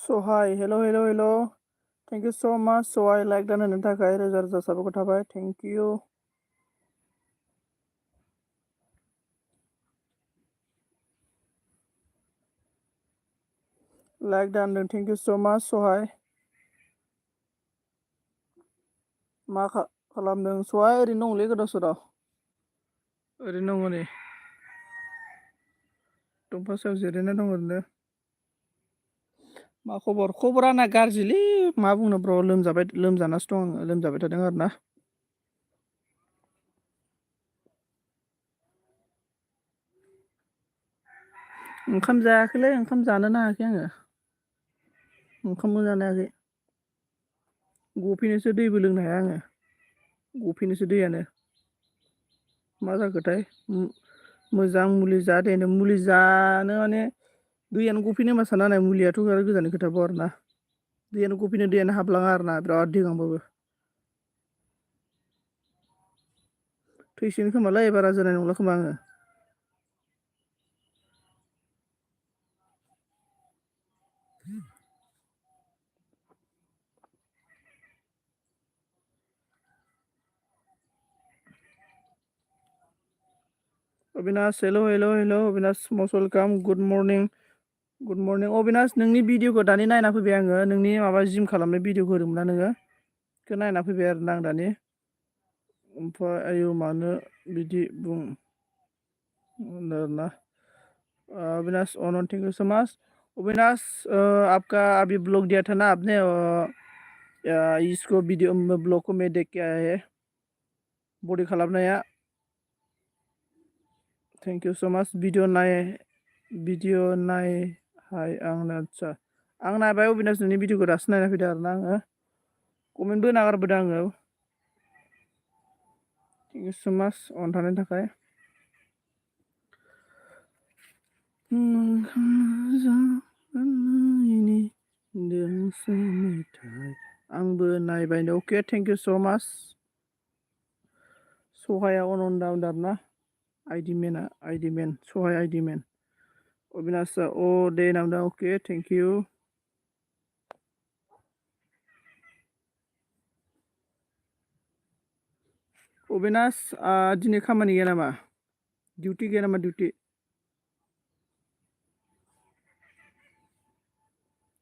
So hi, hello. Thank you so much. So I like dan होनो थाखाय रोजा रोजा साबायखर थाबाय. Thank you. Like dan thank you so much. So hi. मा खालामदों? सहाय ओरैनो दंलै गोदाव सोराव. ओरैनो दङ नै. दंफां सायाव जिरायना दं ओरैनो. मा खबर? खबरा आंना गाज्रिलै मा बुंनो ब्र' लोमजानासो दं आङो. लोमजाबाय थादों आरोना. ओंखाम जायाखैलै, ओंखाम जानोनो हायाखै आङो. ओंखामबो जानो हायाखै. गफैनोसो दैबो लोंनो हाया आङो. गफैनोसो दैयानो. मा जाखोथाय? मोजां मुलि जा दे मुलि जानो माने दैयानो गफैनो होनबा सानना नाय मुलियाथ' आरो गोजाननि खोथाबाव आरोना. दैयानो गफैनो दैयानो हाबलाङा आरोना बिराद दै गांबाबो. थैसिगोन खोमालै बारा जानाय नंला खोमा आङो. Abinash hello' Abinash most welcome good morning Abinash नोंनि भिडिअखौ दानि नायना फैबाय आङो नोंनि माबा जिम खालामनाय भिडिअखौ होदोंमोन ना नोङो बेखौ नायना फैबाय आरोना आं दानि ओमफ्राय आयौ मानो बिदि बुं आरोना अविनाश अनन thank you so much Avinash आपका अभी ब्लॉग दिया था ना आपने इसको वीडियो ब्लॉग को मैं देख के आया है बॉडी खालामनाया thank you so much video नाय हाय आंनो आदसा आं नायबाय अविनाश नोंनि भिडिअखौ दासो नायना फैदों आरोना आङो कमेन्टबो नागारबोदों आङो थेंक इउ सो माच अन थानायनि थाखाय आंबो नायबाय अके थेंक इउ सो माच सहाया अन आरोना आइडि मेन सहाय आइडि मेन अविनाश अ दे नामदा अके थेंक इउ अविनाश दिनै खामानि गैया नामा डिउटि गैया नामा डिउटि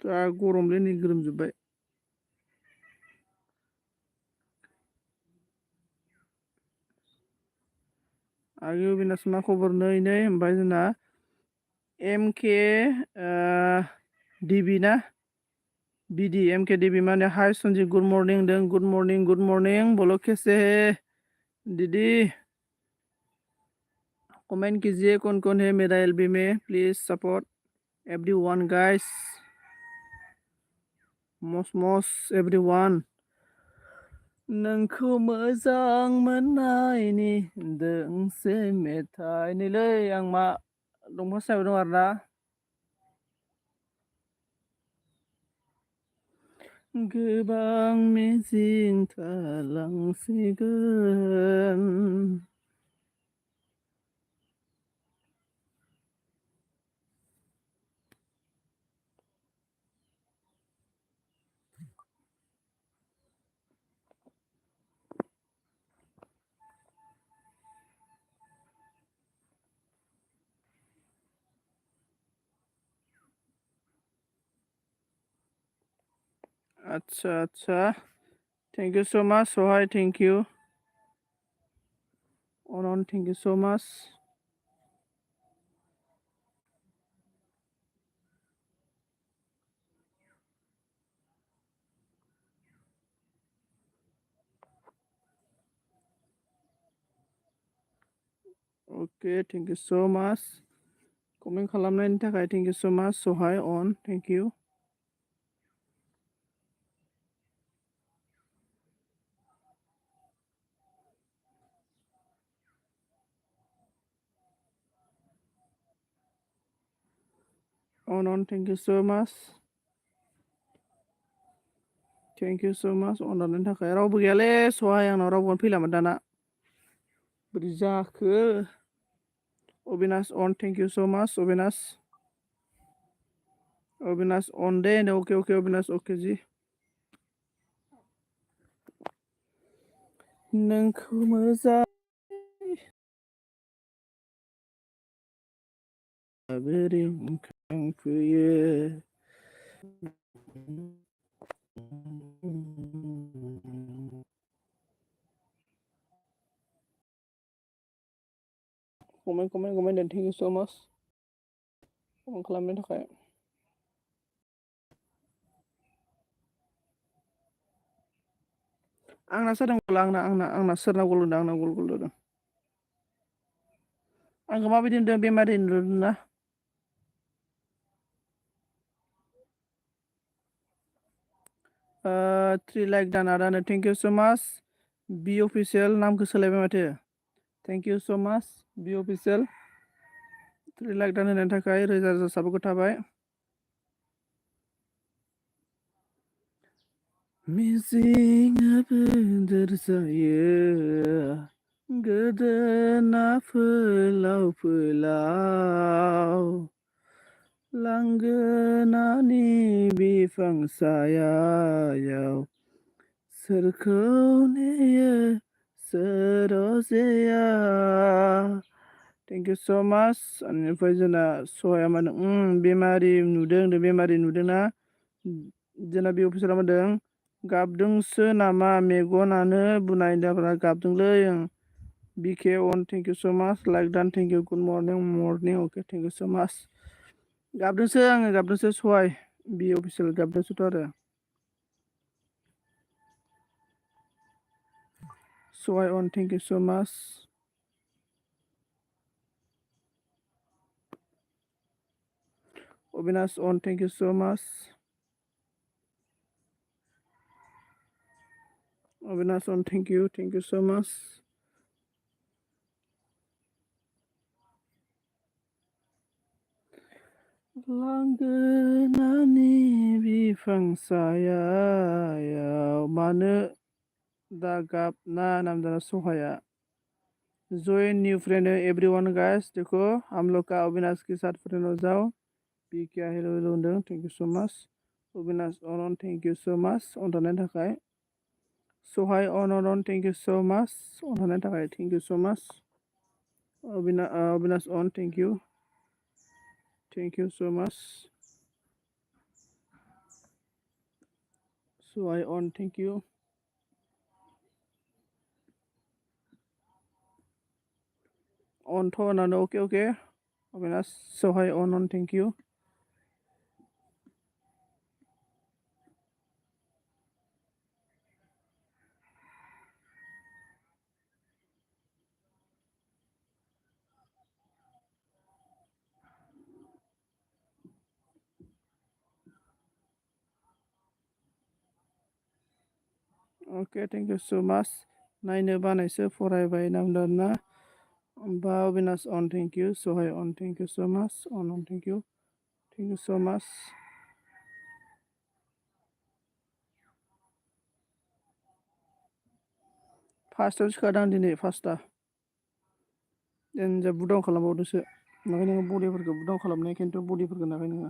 दा गरमलै नै गोलोमजोब्बाय आयो अविनाश मा खबर नै ओमफ्राय जोंना एमके डिबि ना बिडि एमके डिबि माने हाय सन्जय गुड मर्निं दों गुड मर्निं बोलो कैसे है दीदी कमेंट कीजिए कौन है मेरा एलबी में please support everyone guys must everyone नोंखौ मोजां मोननायनि दोंसे मेथाइ नैलै आं मा दंफां सायाव दं आरोना गोबां मिजिं थालांसिगोन अच्छा thank you so much Sahay thank you अनन thank you so much okay thank you so much comment खालामनायनि थाखाय thank you so much Sahay अन थैंक यू अन थैंक यू सो मच अननायनि थाखाय रावबो गैयालै सहाय आंनाव रावबो फैलामोन दाना बोरै जाखो अविनाश अन thank you so much Avinash Avinash ऑन दे ओके ओके अविनाश ओके जी नोंखौ मोजां बोरै खांफैयो कमेन्ट थेंक इउ सो माच कमेन्ट खालामनायनि थाखाय आंना सोरनाव गल आंना सोरनाव गल होदों आंना गल होदों आंखौ माबायदि नुदों बेमारि नुदों ना three like दानादानो thank you so माच बि अफिसियेल नामखौ सोलायबाय माथो थेंक इउ सो माच बि अफिसियेल 3 लाइक दान होनायनि थाखाय रोजा रोजा साबायखर थाबाय मिजिंआबो दोर जायो गोदोना फोलाव फोलाव लांगोनानि बिफां सायायाव सोरखौ नेयो सोरजेया थेंक इउ सो माच बेनिफ्राय जोंना सहाया मा होनो बेमारि नुदोंना जोंना बे अफिसारा मा होनदों गाबदोंसो नामा मेगनानो बुनाय दाब्रा गाबदोंलै बिके अन thank you so much like डान thank you good morning okay thank you so much गाबदोंसो सहाय बि अफिसियेल गाबदोंसोथ' आरो सहाय अन थेंक इउ सो माच अविनाश अन थेंक इउ सो माच अविनाश अन थेंक इउ सो माच लांगोनानि बिफां सायायाव मानो दा गाबना नामदाना सहाया join new friend everyone guys देखो हम लोग का अविनाश के साथ फ्रेंड हो जाओ पी क्या हेलो हेलो होनदों thank you so much Avinash अन थैंक यू सो मच अन थानायनि थाखाय सहाय अन थैंक यू सो मच अन थानायनि थाखाय thank you so much Avinash अन thank you so much Sahay अन थैंक यू अन थ' होननानै अके अविनाश सहाय अन थैंक यू अके थैंक यू सो मच नायनो बानायसो फरायबाय नामदाना ओमफ्राय अविनाश अन थैंक यू सहाय अन थैंक यू सो मच अन थैंक यू सो मच फार्स्टआव सिखारदों आं दिनै फार्स्टआ देनजार बुदाव खालामबावदोसो ओमफ्राय नोङो बडिफोरखौ बुदाव खालामनाय खिन्थु बडिफोरखौ नायबाय नोङो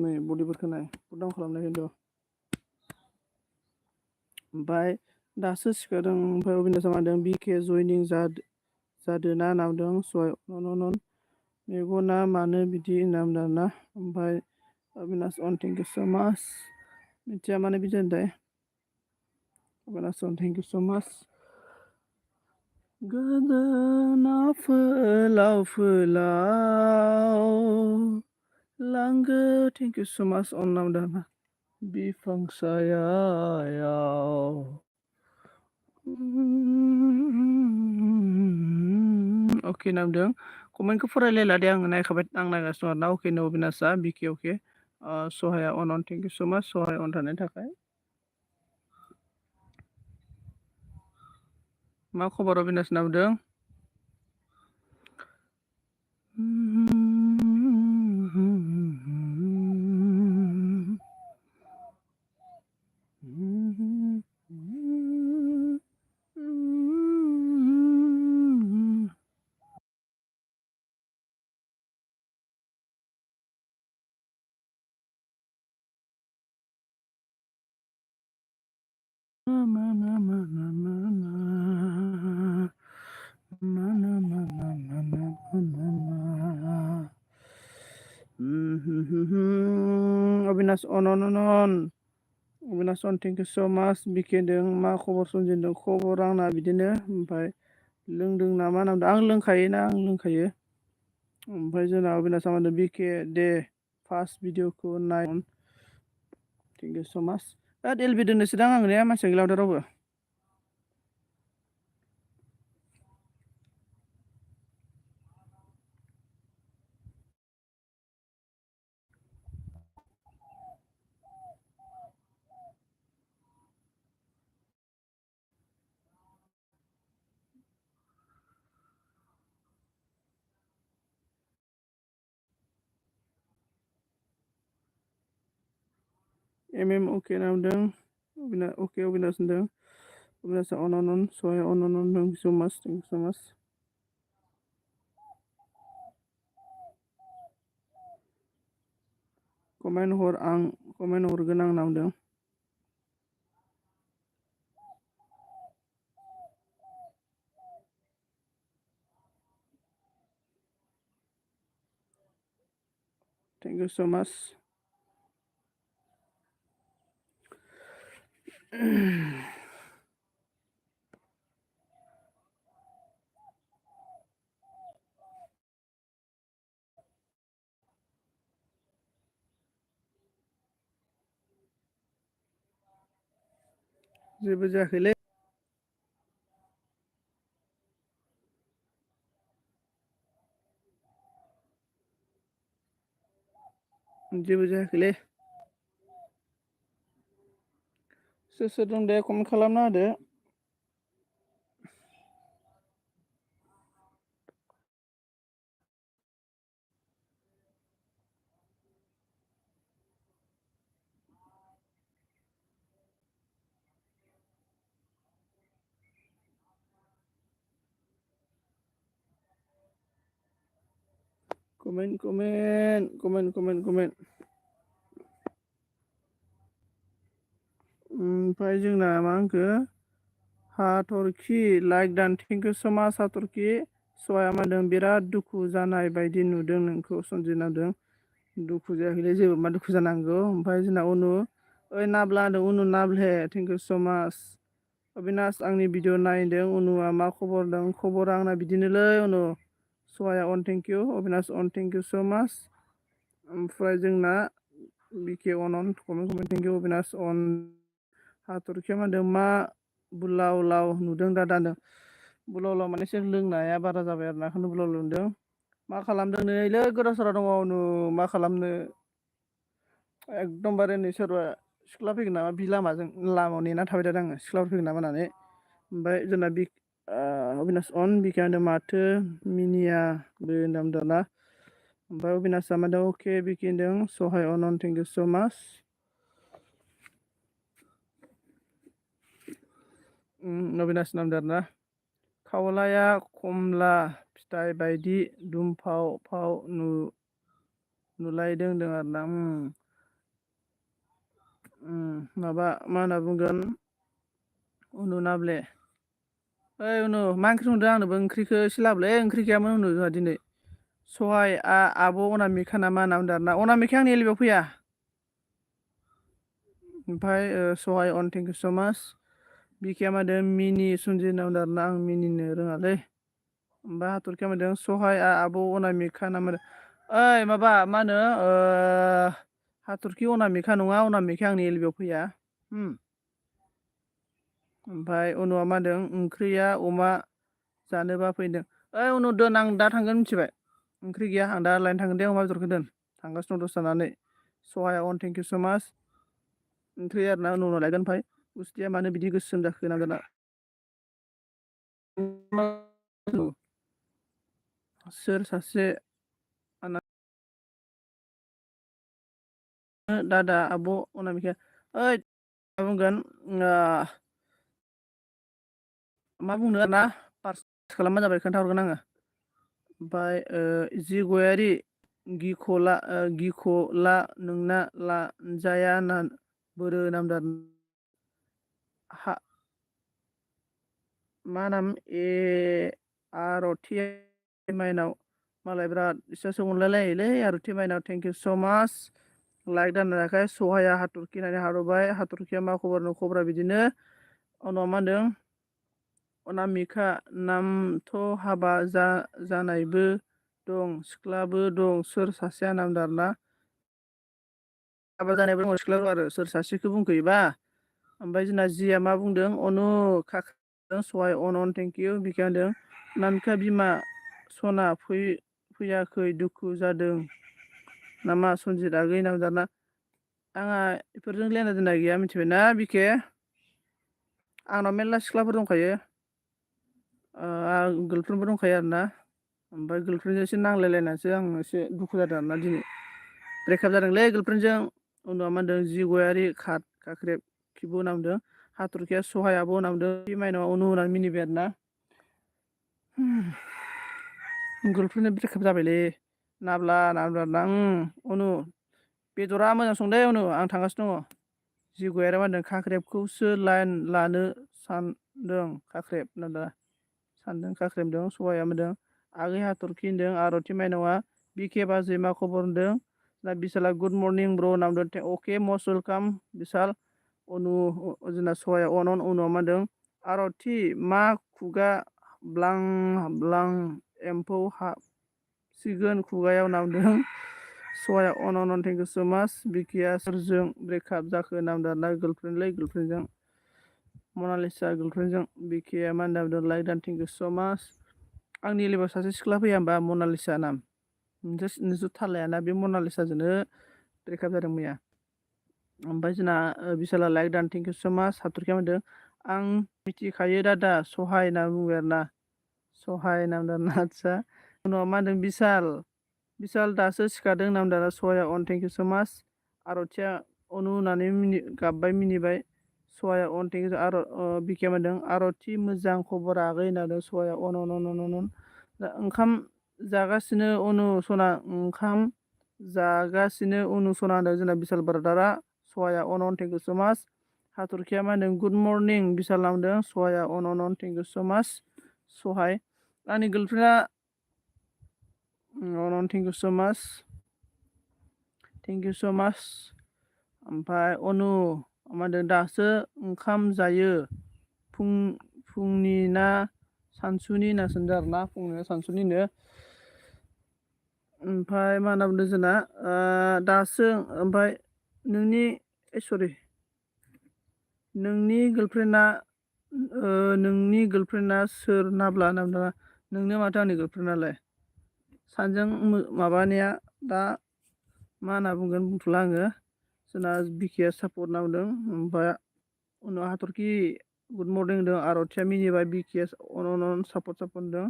नै बडिफोरखौ नाय बुदाव खालामनाय खिन्थु ओमफ्राय दासो सिखारदों ओमफ्राय अबिनाशआ मा होनदों बिके जयनिं जादों ना नामदों सहाय अन मेगना मानो बिदि नामदों ना ओमफ्राय अबिनाश अन थेंक इउ सो माच मिथिया मानो बिदि होनदों अबिनाश अन थेंक इउ सो माच गोदोना फोलाव फोलाव लांगो थेंक इउ सो माच अन नामदों बिफां सायायाव अके नामदों कमेन्टखौ फरायलायला दे आं नायखाबाय आं नायगासिनो आरोना अके नो अबिनाशआ बिके अके सहाया अन थेंक इउ सो माच सहाय अन थानायनि थाखाय मा खबर अबिनाश नामदों अबिनास अन अबिनास अन थेंक इउ स' माच बिखेदों मा खबर सनजिनदों खबर आंना बिदिनो ओमफ्राय लोंदों नामा नामदों आं लोंखायोना आं लोंखायो ओमफ्राय जोंना अबिनास मा होनदों बिके दे फार्स्ट भिडिअखौ नाय थेंक इउ स' माच दा एलबि दोननोसै दां आं ने मानसिया गैला रावबो अके नामदों अके अबिनास होनदों अबिनास अन सहाय अन थेंक इउ स' माच थेंक इउ स' माच कमेन्ट हरगोन आं नामदों थेंक इउ स' माच जेबो जायाखैलै जेबो जायाखैलै सोर दं दे कमेन्ट खालामना होदो कमेन्ट ओमफ्राय जोंना मा होनखो हाथरखि लाइक दान थेंक इउ स' माच हाथरखि सहाया मा होनदों बिराद दुखु जानाय बायदि नुदों नोंखौ सनजिना होनदों दुखु जायाखैलै जेबो मा दुखु जानांगौ ओमफ्राय जोंना अनु ओइ नाब्ला होनदों अनु नाब्ले थेंक इउ स' माच अबिनास आंनि भिडिअ नायदों अनुआ मा खबर दं खबरा आंना बिदिनोलै अनु सहाया अन थेंक इउ अबिनास अन थेंक इउ स' माच ओमफ्राय जोंना बिके अन कमेन्ट थेंक इउ अबिनास अन हाथरखिया मा होनदों मा बुलाव लाव नुदों दादा होनदों बुलाव लाव माने एसे लोंनाया बारा जाबाय आरो ना बेखौनो बुलाव लाव नुदों मा खालामदों नैलै गोदाव सोराव दङ अनु मा खालामनो एकदमबारे नै सोरबा सिख्ला फैगोन नामा बि लामाजों लामायाव नेना थाबाय थादों आङो सिख्लाफोर फैगोन नामा होननानै ओमफ्राय जोंना अबिनास अन बिखा होनदों माथो मिनियाबो होनना बुंदों ना ओमफ्राय अबिनासआ मा होनदों अके बिकि होनदों सहाय अन थेंक इउ स' माच अबिनास नामदों आरोना खावलाया खमला फिथाइ बायदि दुमफाव फाव नुलायदों होनदों आरोना माबा मा होनना बुंगोन अनु नाब्ले ओइ उनु मा ओंख्रि संदों आंनोबो ओंख्रिखौ एसे लाबोलै ओंख्रि गैयामोन उनाव जोंहा दिनै सहाय आब' अनामिका नामा होनना बुंदों आरोना अनामिका आंनि एलबियाव फैया ओमफ्राय सहाय अन थेंक इउ स' माच बिकिया मा होनदों मिनि सनजि होनना बुंदों आरोना आं मिनिनो रोङालै ओमफ्राय हाथरखिया मा होनदों सहाय आब' अनामिका नामा होनदों ओइ माबा मा होनो हाथरखि अनामिका नङा अनामिका आंनि एलबियाव फैया ओमफ्राय अनुआ मा होनदों ओंख्रिया अमा जानोबा फैदों ओइ उनाव दोन आं दा थांगोन मिथिबाय ओंख्रि गैया आं दा लायनो थांगोन दे अमा बेदरखौ दोन थांगासिनो दं दसे थानानै सहाय अन थेंक इउ स' माच ओंख्रि आरोना उनाव लायगोन ओमफ्राय गुस्थिया मानो बिदि गोसोम जाखो होनांगोन ना सोर सासे दादा आब' अनामिका ओइ मा बुंगोन मा बुंनो आरोना पार्स खालामबानो जाबाय खोन्थाहरगोन आङो ओमफ्राय जि गयारि गिख'ला नोंना लाजाया होनना बोरो नामदों हा मा नाम आर'थि माइनाव मालाय बिराद इसोरसो अनलायलायोलै आर'थि माइनाव थेंक इउ स' माच लाइक दान थाखाय सहाया हाथरखि होननानै हारबाय हाथरखिया मा खबर खबरा बिदिनो उनाव मा होनदों अनामिका नामथ' हाबा जानायबो दं सिख्लाबो दं सोर सासेया नामदार ना हाबा जानायबो दङ सिख्लाबो आरो सोर सासेखौ बुंखोयोबा ओमफ्राय जोंना जिया मा बुंदों अनु सहाय अन थेंक इउ बिखा होनदों नामिका बिमा सना फैयाखै दुखु जादों नामा सनजित आगै नामदार ना आंहा बेफोरजों लेना दोनना गैया मिथिबायना बिखे आंनाव मेर्ला सिख्लाफोर दंखायो गार्लफ्रेन्डबो दंखायो आरोना ओमफ्राय गार्लफ्रेन्डजों एसे नांलायलायनानैसो आं एसे दुखु जादों आरोना दिनै ब्रेकआप जादोंलै गार्लफ्रेन्डजों उनाव मा होनदों जि गयारि खाख्रेब खिबु नामदों हाथरखिया सहायाबो नामदों बे माइनावआ अनु होननानै मिनिबाय आरोना गार्लफ्रेन्डजों ब्रेकआप जाबायलै नाब्ला अनु बेदरा मोजां संदे अनु आं थांगासिनो दङ जिगयारिया मा होनदों खाख्रेबखौसो लाइन लानो सानदों खाख्रेब नामदा सानदों खाख्रेबदों सहाया होनदों आगै हाथरखि होनदों आर'थि माइनावआ बिखे बाजै मा खबर होनदों दा बिशाला गुड मर्निं ब्र नामदों अके मस्ट वेलकाम बिशाल अनु जोंना सहाया अन उनाव मा होनदों आर'थि मा खुगा ब्लां ब्लां एम्फौ हाबसिगोन खुगायाव नामदों सहाया अन थेंक इउ स' माच बिकिया सोरजों ब्रेकआप जाखो नामदार ना गार्लफ्रेन्डलै गार्लफ्रेन्डजों मनालिसा गार्लफ्रेन्डजों बिकिया मा होनदों लाइक दान थेंक इउ स' माच आंनि लेभेलाव सासे सिख्ला फैया होमबा मनालिसा नाम नोंसोर थाल लायाना बे मनालिसाजोंनो ब्रेकआप जादों मैया ओमफ्राय जोंना बिशाला लाइक दान थेंक इउ स' माच हाथरखिया होनदों आं मिथिखायो दादा सहाय होनना बुंबाय आरोना सहाय नामदार ना आदसा उनाव मा होनदों बिशाल दासो सिखारदों नामदारा सहाया अन थेंक इउ स' माच आर'थिया अनु होननानै गाबबाय मिनिबाय सहाया अन थेंक इउ आर' बिखे होनदों आर'थि मोजां खबर आगै होनदों सहाया अन ओंखाम जागासिनो अनु सना ओंखाम जागासिनो अनु सना होनदों जोंना बिशाल ब्रादारा सहाया अन थेंक इउ स' माच हाथरखिया मा होनदों गुड मर्निं बिशाल नामदों सहाया अन थेंक इउ स' माच सहाय आंनि गार्लफ्रेन्डआ थेंक इउ स' माच ओमफ्राय अनु मा होनदों दासो ओंखाम जायो फुंनि ना सानसुनि होनना सोंदों आरोना फुंनि सानसुनिनो ओमफ्राय मा होनना बुंदों जोंना दासो ओमफ्राय नोंनि गार्लफ्रेन्डआ सोर नाब्ला नामदों नोंनो माथो आंनि गार्लफ्रेन्डआलाय सानैजों माबानाया दा मा होनना बुंगोन बुंथ'ला आङो जोंना बिकिया सापर्ट नांदों ओमफ्राय उनाव हाथरखि गुड मर्निं होनदों आर'थिया मिनिबाय बिकिया अन सापर्ट होनदों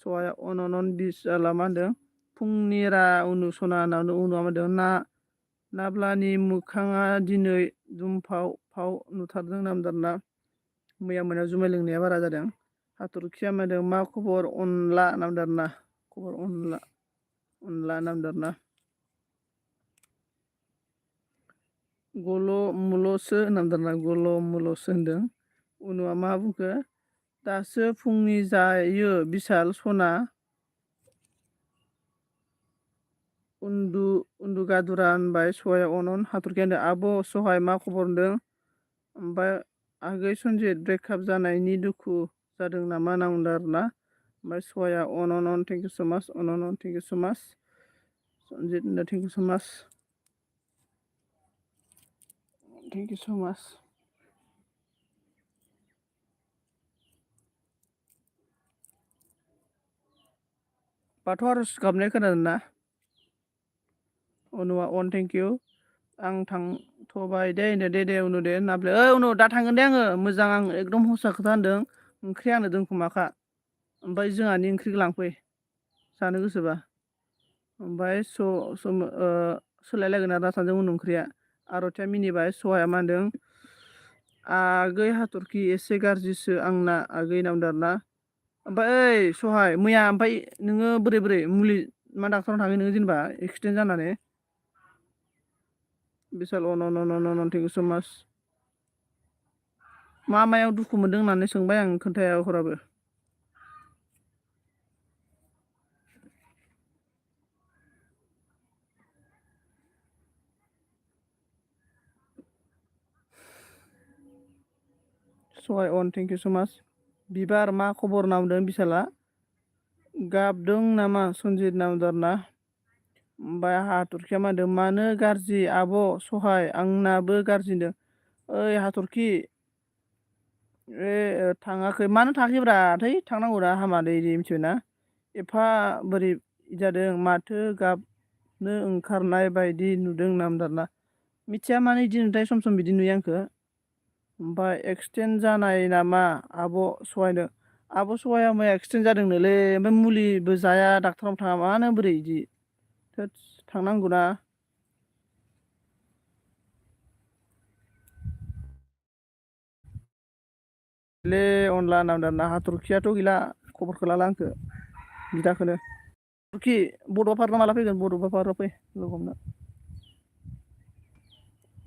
सहाया अन बिशाला मा होनदों फुंनिरा उनु सना होनना उनाव मा होनदों नाब्लानि मोखाङा दिनै दुमफाव नुथारदों नामदारना मैया मोनायाव जुमाय लोंनाया बारा जादों हाथरखिया मा होनदों मा खबर अनला नामदारना खबर अनला नामदारना गल' मुल'सो नामदारना गल' मुल'सो होनदों उनाव मा बुंखो दासो फुंनि जायो बिशाल सना उन्दुगादुरा होनबाय सहाय अन हाथरखिया होनदों आब' सहाय मा खबर होनदों ओमफ्राय आगै सनजित ब्रेकआप जानायनि दुखु जादों नामा होनना बुंदों आरोना ओमफ्राय सहाया अन थेंक इउ स' माच थेंक इउ स' माच सनजित होनदों थेंक इउ स' माच बाथौ आर'ज गाबनाय खोनादों ना उनुआ अन थेंक इउ आं थांथ'बाय दे उनु दे होनना उनु दा थांगोन दे आङो मोजां आं एकदम हसा खोथा होनदों ओंख्रिया आंनो दोनखुमाखा ओमफ्राय जोंहानि ओंख्रिखौ लांफै जानो गोसोबा ओमफ्राय सोलायलायगोन आरो सानैजों उनाव ओंख्रिया आर'थिया मिनिबाय सहाया मा होनदों आगै हाथरखि एसे गाज्रिसो आंना आगै होनना बुंदों आरोना ओमफ्राय ओइ सहाय मैया ओमफ्राय नोङो बोरै मुलि मा डाक्टराव थाङै नोङो जेनेबा एक्सिडेन्ट जानानै बिशाल अन थेंक इउ स' माच मा मायाव दुखु मोनदों होननानै सोंबाय आं खोन्थाया हराबो। सहाय अन थेंक इउ स' माच। बिबार मा खबर नामदों बिशाला गाबदों नामा सनजित नामदारना। ओमफ्राय हाथरखिया मा होनदों मानो गाज्रि आब' सहाय आंनाबो गाज्रिनो। ओइ हाथरखि थाङाखै मानो थाङाखैब्रा थै थांनांगौना हामादै मिथिबायना एफा बोरै जादों माथो गाबनो ओंखारनाय बायदि नुदों नामदारना। मिथिया मानो बिदि नुथाय सम सम बिदि नुयो आंखो। ओमफ्राय एक्सिडेन्ट जानाय नामा आब' सहायनो। आब' सहाया मैया एक्सिडेन्ट जादोंनोलै ओमफ्राय मुलिबो जाया डाक्टारनाव थाङा मानो बोरै बिदि थोदस थांनांगौना। ले अनला नामदारना हाथरखियाथ' गैला खबरखौ लाला आंखो बिदाखोनो। हाथरखि बड'फा पार्कआव माला फैगोन बड'फा पार्कआव फै लोगो हमनो।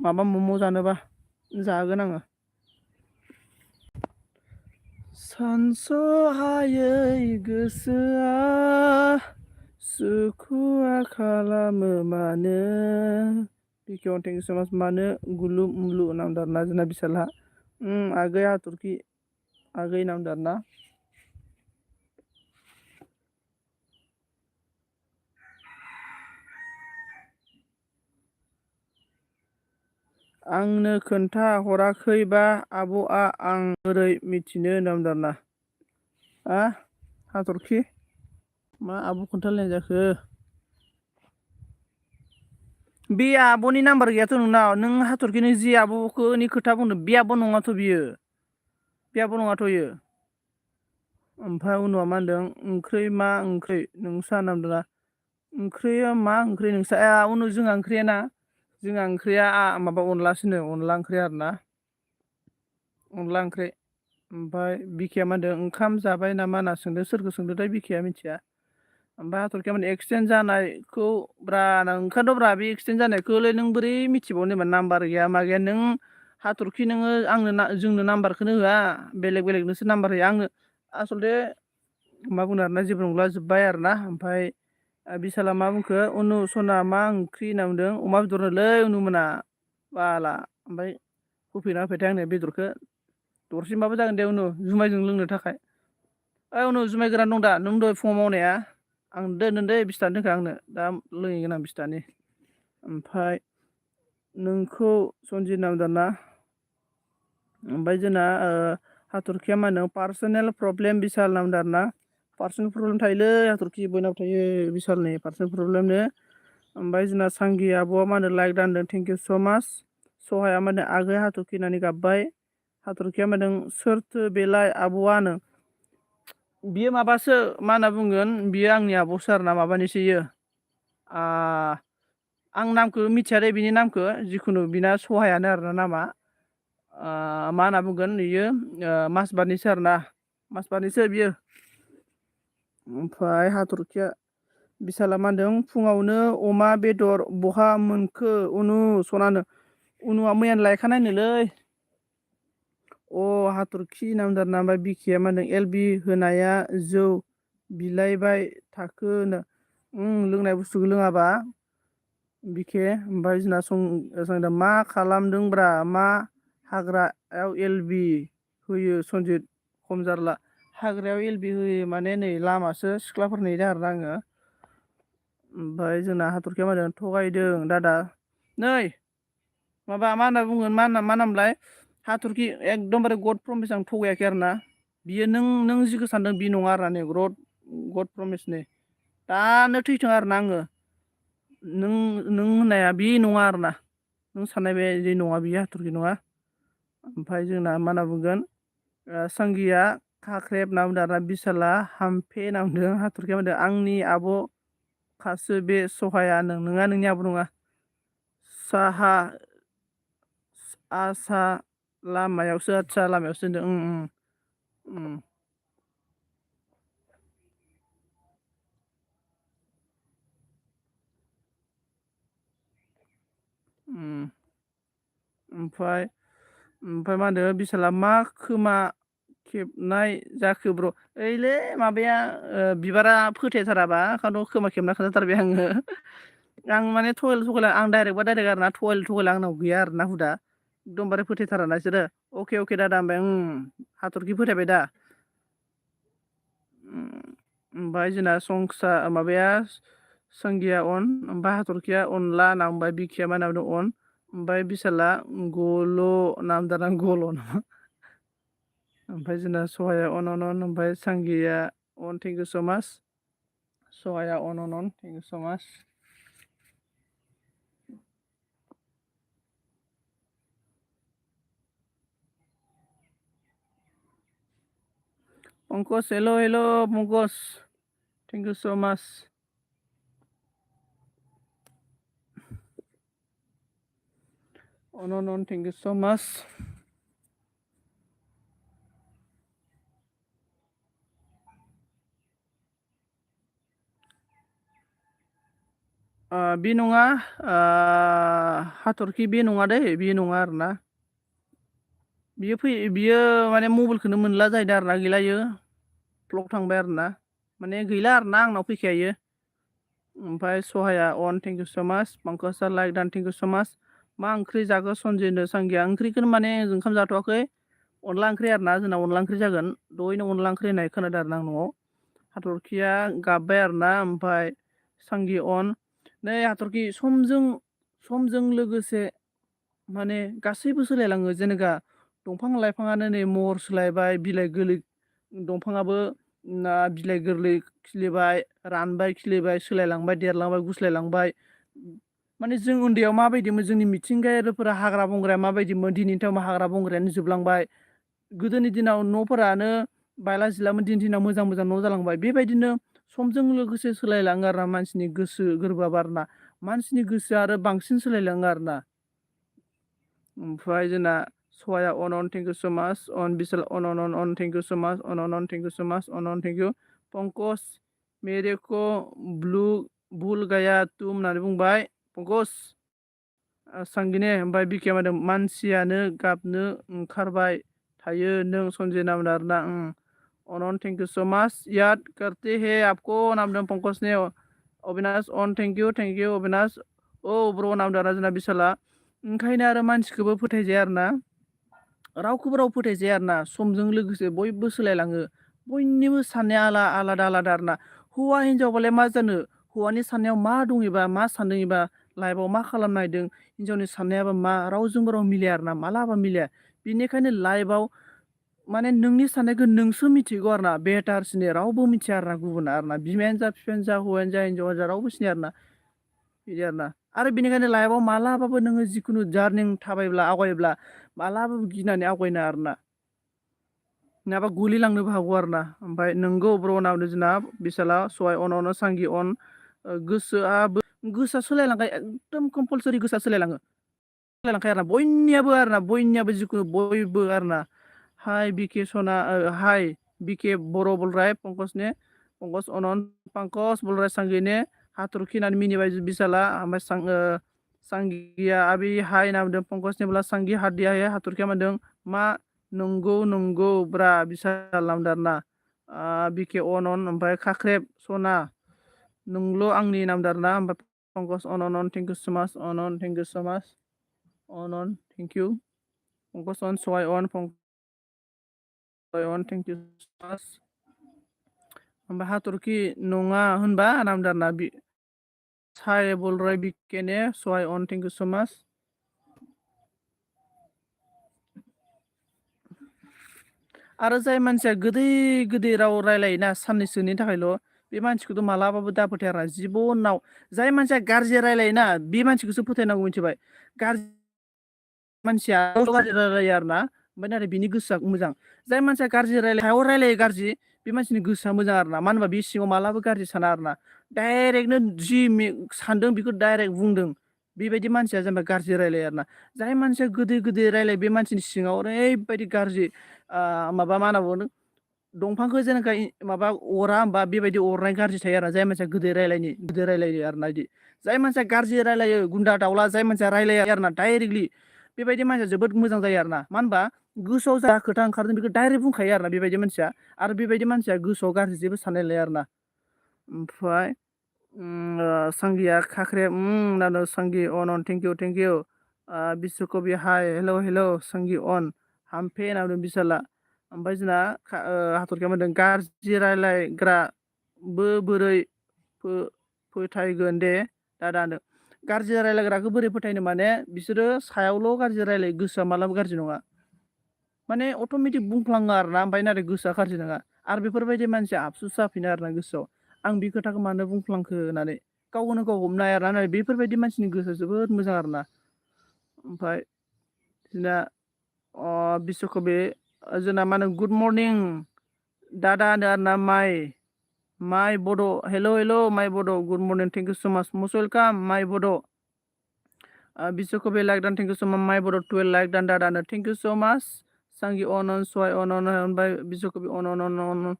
माबा मम' जानोबा जाहोगोन आङो। सानस'हायै गोसोआ सुखुआ खालामो मानो। बिखेव थेंक इउ स' माच मानो गुलु मुलु नामदारना जोंना बिसालहा। आगै हाथरखि आगै नामदारना। आंनो खोन्था हराखैबा आब'आ आं बोरै मिथिनो नामदारना। हाथरखि मा आब' खोन्थालायनाय जाखो। बे आब'नि नाम्बार गैयाथ' नोंनाव नों हाथरखिनि जि आब'खौनि खोथा बुंदों बे आब' नङाथ' बियो। बे आब' नङाथ' इयो। ओमफ्राय उनाव मा होनदों ओंख्रि मा ओंख्रि नोंसा नामदोंना। ओंख्रिया मा ओंख्रि नोंसा उनाव जोंहा ओंख्रिया ना। जोंहा ओंख्रिया माबा अनलासोनो अनला ओंख्रि आरोना। अनला ओंख्रि। ओमफ्राय बिखिया मा होनदों ओंखाम जाबाय नामा होनना सोंदों सोरखौ सोंदोंथाय बिखाया मिथिया। ओमफ्राय हाथरखिया माने एक्सिडेन्ट जानायखौ ब्रा ओंखारथ' ब्रा बे एक्सिडेन्ट जानायखौलाय नों बोरै मिथिबावनो जेनेबा नाम्बार गैया मा गैया नों हाथरखि नोङो आंनो जोंनो नाम्बारखौनो होआ बेलेग बेलेगनोसो नाम्बार होयो आंनो आसलथे मा बुंनो आरोना जेबो नंला जोब्बाय आरोना ओमफ्राय बिसाला मा बुंखो उनु सना मा ओंख्रि होनना बुंदों अमा बेदरनोलै उनु मोना बाला ओमफ्राय होफैना होफैथाय आंनो बेदरखौ दरसिमबाबो जागोन दे उनाव जुमायजों लोंनो थाखाय ओइ उनाव जुमाय गोरान दं दा नों दहाय फुङाव मावनाया आं दोन दै बिस थाखानि दोनखा आंनो दा लोंहैगोन आं बिसथानि ओमफ्राय नोंखौ सनजित नामदारना ओमफ्राय जोंना हाथरखिया मा होनो पार्सनेल प्रब्लेम बिसाल नामदार ना पार्सनेल प्रब्लेम थायोलै हाथरखि बयनाव थायो बिसालनि पार्सनेल प्रब्लेमनो ओमफ्राय जोंना सांगि आब'आ मा होनो लाइक दानदों थेंक इउ स' माच सहाया मा होनो आगै हाथरखि होननानै गाबबाय हाथरखिया मा होनदों सोरथो बेलाय आब'आनो बियो माबासो मा होनना बुंगोन बियो आंनि आब'सो आरोना माबानिसो इयो आं नामखौ मिथिया दे बिनि नामखौ जिखुनु बिना सहायानो आरोना नामा मा होनना बुंगोन बियो माजबातनिसो आरोना माजबातनिसो बियो ओमफ्राय हाथरखिया बिसाला मा होनदों फुङावनो अमा बेदर बहा मोनखो उनु सनानो उनुआ मैयानो लायखानायनोलै अ हाथरखि नामदार ना ओमफ्राय बिखिया मा होनदों एल बि होनाया जौ बिलाइबाय थाखोनो लोंनाय बुस्थुखौ लोङाबा बिखे ओमफ्राय जोंना संदों मा खालामदोंब्रा मा हाग्रायाव एल बि होयो सनजित खमजारला हाग्रायाव एल बि होयो माने नै लामासो सिख्लाफोर नेदों आरोना आङो ओमफ्राय जोंना हाथरखिया मा होनदों थगायदों दादा नै माबा मा होनना बुंगोन मा नामलाय हाथरखि एकदमबारे गड प्रमिस आं थगायाखै आरोना बियो नों जिखौ सानदों बि नङा आरोना नै गड प्रमिसनि दानो थैथों आरोना आङो नों होननाया बे नङा आरोना नों साननाय बे नङा बियो हाथरखि नङा ओमफ्राय जोंना मा होनना बुंगोन सांगिया खाख्रेब होनना बुंदों आरोना बिसाला हामफे होनना बुंदों हाथरखिया मा होनदों आंनि आब' खासो बे सहाया नोंहा नोंनि आबो नङा साहा लामायावसो आदसा लामायावसो दोनदों ओमफ्राय ओमफ्राय मा होनो बिसाला मा खोमा खेबनाय जाखो ब्र' ओइलै माबाया बिबारा फोथायथाराबा ओंखायनोथ' खोमा खेबना खोन्थाथारबाय आङो आं माने थगायलु थगायला आं डाइरेक्टबा डाइरेक्ट आरो ना थगायलु थगायला आंनाव गैया आरो ना हुदा एकदमबारे फोथायथारा ना बिसोरो अके अके दादा ओमफ्राय हाथरखि फोथायबाय दा ओमफ्राय जोंना संसा माबाया संगिया अन ओमफ्राय हाथरखिया अनला होनना बुंबाय बिकिया मा होनना बुंदों अन ओमफ्राय बिसाला गल' नाम दाना गल' नामा ओमफ्राय जोंना सहाया अन ओमफ्राय सांगिया अन थेंक इउ स' माच सहाया अन थेंक इउ स' माच पंकज हेल' हेल' पंकज थेंक इउ स' माच अन थेंक इउ स' माच बे नङा हाथरखि बे नङा दै बे नङा आरोना बियो माने मबाइलखौनो मोनला जाहैदों आरोना गैलायो ब्लक थांबाय आरोना माने गैला आरोना आंनाव फैखाया इयो ओमफ्राय सहाया अन थेंक इउ स' माच पंकजआ लाइक दान थेंक इउ स' माच मा ओंख्रि जाखो सनजयनो सांगिया ओंख्रिखौनो माने ओंखाम जाथ'वाखै अनला ओंख्रि आरोना जोंना अनला ओंख्रि जागोन दहायनो अनला ओंख्रि होननाय खोनादों आरो आं न'आव हाथरखिया गाबबाय आरोना ओमफ्राय सांगि अन नै हाथरखि समजों लोगोसे माने गासैबो सोलायलाङो जेनेबा दंफां लाइफाङानो नै महर सोलायबाय बिलाइ गोरलै दंफाङाबो बिलाइ गोरलै खिलिबाय रानबाय खिलिबाय सोलायलांबाय देरलांबाय गुस्लायलांबाय माने जों उन्दैयाव माबायदिमोन जोंनि मिथिंगायारिफोरा हाग्रा बंग्राया माबायदिमोन दिनैनि टाइमाव हाग्रा बंग्रायानो जोबलांबाय गोदोनि दिनाव न'फोरानो बायला जिलामोन दिनैनि दिनाव मोजां मोजां न' जालांबाय बेबायदिनो समजों लोगोसे सोलायलाङो आरो ना मानसिनि गोसो गोरबोआबो आरोना मानसिनि गोसोआ आरो बांसिन सोलायलाङो आरोना ओमफ्राय जोंना सहाया अन थेंक इउ स' माच अन बिशाल अन थेंक इउ स' माच अन थेंक इउ स' माच अन थेंक इउ पंकज मेरेको भुल गाया तुम होननानै बुंबाय पंकज सांगिने ओमफ्राय बिकिया मादों मानसियानो गाबनो ओंखारबाय थायो नों सनजय नामदों आरोना अन थेंक इउ स' माच याद करते है आपको नामदों पंकज ने अबिनाश अन थेंक इउ अबिनाश औ ब्र' नामदों आरोना जोंना बिशाला ओंखायनो आरो मानसिखौबो फोथायजाया आरोना रावखौबो राव फोथायजाया आरोना समजों लोगोसे बयबो सोलायलाङो बयनिबो साननाया आलादा आलादा आरोना हौवा हिनजावबालाय मा जानो हौवानि साननायाव मा दङ एबा मा सानदों एबा लाइफआव मा खालामनो नागिरदों हिनजावनि साननायाबो मा रावजोंबो राव मिलाया आरोना मालाबा मिलाया बेनिखायनो लाइफआव माने नोंनि साननायखौ नोंसो मिथिगौ आरोना बेटारसिनै रावबो मिथिया आरोना गुबुना आरोना बिमायानो जा बिफायानो जा हौवायानो जा हिनजावानो जा रावबो सिनाया आरोना बिदि आरो बेनिखायनो लाइफआव मालाबाबो नोङो जिखुनु जारनिं थाबायब्ला आवगायोब्ला मालाबाबो गिनानै आवगायनो आरोना नङाबा गोलैलांनोबो हागौ आरोना ओमफ्राय नोंगौ ब्र' नामदों जोंना बिशाला सहाय अन सांगि अन गोसोआ सोलायलांखायो एकदम कम्पालसरि गोसोआ सोलायलांखायो आरोना बयनियाबो जिखुनु बयबो आरोना हाय बिके सना हाय बिके बर' बलराय पंकज पंकज बलराय सांगिने हाथरखि होननानै मिनिबाय बिशाला ओमफ्राय सांगिया आबि हाय होनना बुंदों पंकजनि बोला सांगि हाथ दिया है हाथरखिया बुंदों मा नंगौ ब्रा बिशाल नामदों आरोना बिके अन ओमफ्राय खाख्रेब सना नोंल' आंनि नामदों आरोना ओमफ्राय पंकज अन थेंक इउ स' माच अन थेंक इउ स' माच अन thank you Pankaj on Sahay on thank you so' much ओमफ्राय हाथरखि नङा होनबा नामदों आरोना साय बलराय बिकेने सहाय अन थेंक इउ स' माच आरो जाय मानसिया गोदै राव रायलायोना साननैसोनि थाखायल' बे मानसिखौथ' मालाबाबो दाफोथाय आरोना जिबनाव जाय मानसिया गाज्रि रायलायोना बे मानसिखौसो फोथायनांगौ मिथिबाय गाज्रि मानसिया गाज्रि रायलायो आरोना ओमफ्राय नाथाय बिनि गोसोआ मोजां जाय मानसिया गाज्रि सायाव रायलायो गाज्रि बे मानसिनि गोसोआ मोजां आरोना मानो होनबा बे सिङाव मालाबो गाज्रि साना आरोना डाइरेक्टनो जि सानदों बेखौ डाइरेक्ट बुंदों बेबायदि मानसिया जेनेबा गाज्रि रायलायो आरोना जाय मानसिया गोदै रायलायो बे मानसिनि सिङाव ओरैबायदि गाज्रि माबा मा होनना बुङो दंफांखौ जेनेबा माबा अरा होमबा बेबायदि अरनाय गाज्रि थायो आरो जाय मानसिया गोदै रायलायो आरोना बिदि जाय मानसिया गाज्रि रायलायो गुन्दा दाउला जाय मानसिया रायलाया आरोना डाइरेक्टलि बेबायदि मानसिया जोबोद मोजां जायो आरोना मानो होनबा गोसोआव जा खोथा ओंखारदों बेखौ डाइरेक्ट बुंखायो आरोना बेबायदि मानसिया आरो बेबायदि मानसिया गोसोआव गाज्रि जेबो साननाय लाया आरोना ओमफ्राय सांगिया खाख्रे नानो सांगि अन thank U बिस्वकबि hi hello' Sangi अन हामफे होनना बुंदों बिसाला ओमफ्राय जोंना हाथरखिया बुंदों गाज्रि रायलायग्राबो बोरै फोथायगोन दे दादानो गाज्रि रायलायग्राखौ बोरै फोथायनो माने बिसोरो सायावल' गाज्रि रायलायो गोसोआ मालाबा गाज्रि नङा माने अट'मेटिक बुंफ्लाङो आरोना ओमफ्राय नाथाय गोसोआ गाज्रि नङा आरो बेफोरबायदि मानसिया आफसुस जाफिनो आरोना गोसोआव आं बे खोथाखौ मानो बुंफ्लांखो होननानै गावखौनो गाव हमनो हाया आरोना बेफोरबायदि मानसिनि गोसोआ जोबोद मोजां आरोना ओमफ्राय जोंना बिस्वकबि जोंना मा होनो गुड मर्निं दादा होनो आरोना माइ बड' हेल' माइ बड' good morning thank you so' माच मस्ट वेलकाम माइ बड' बिस्वकबि लाइक दान थेंक इउ स' माच माइ बड' 12 लाइक दान दादानो थेंक इउ स' माच सांगि अन सय अन ओमफ्राय बिस्वकबि अन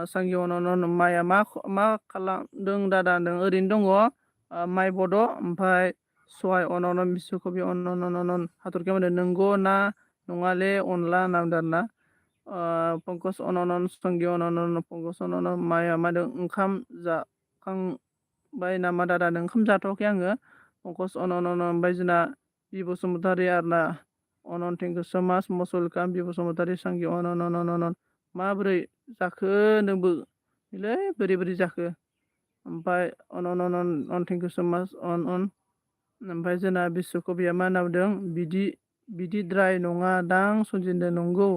सांगि अन माइया मा खालामदों दादा होनदों ओरैनो दङ माइ बड' ओमफ्राय सहाय अन बिस्वकबि अन हाथरखिया होनदों नंगौ ना नङाले अनला होनना बुंदों आरोना पंकज अन सांगि अन पंकज अन माइया मा होनदों ओंखाम जाखांबाय नामा दादा ओंखाम जाथ'वाखै आङो पंकज अन ओमफ्राय जोंना बि बसुमतारी आरोना अन थेंक इउ स' माच मस्ट वेलकाम बि बसुमतारी सांगि अन माबोरै जाखो नोंबो बेलै बोरै जाखो ओमफ्राय अन थेंक इउ स' माच अन ओमफ्राय जोंना बिस्वकबिया मा होनना बुंदों बिदिद्राय नङा दां सनजिनदों नंगौ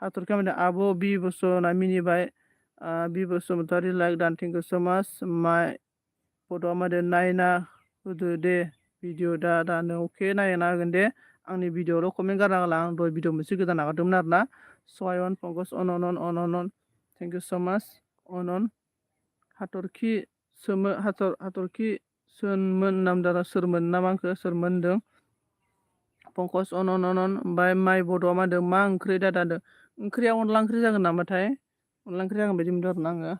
हाथरखिया बुंदों आब' बि बसु होनना मिनिबाय बि बसुमतारी लाइक दान थेंक इउ स' माच माइ फट'आ मा होनदों नायना होदो दे भिडिअ दानो अके नायना होगोन दे आंनि भिडिअआवल' कमेन्ट गारना होला आं दहाय भिडिअ मोनसे गोदान नागारदोंमोन आरोना सहायन पंकज अन थेंक इउ स' माच अन हाथरखि हाथरखि सोरमोन नाम दादा सोरमोन ना मा आंखौ सोरमोन होनदों पंकज अन ओमफ्राय माइ बड'आ मा होनदों मा ओंख्रि दादा होनदों ओंख्रिया अनला ओंख्रि जागोन नामाथाय अनला ओंख्रि जागोन बायदि मोनदों आरोना आङो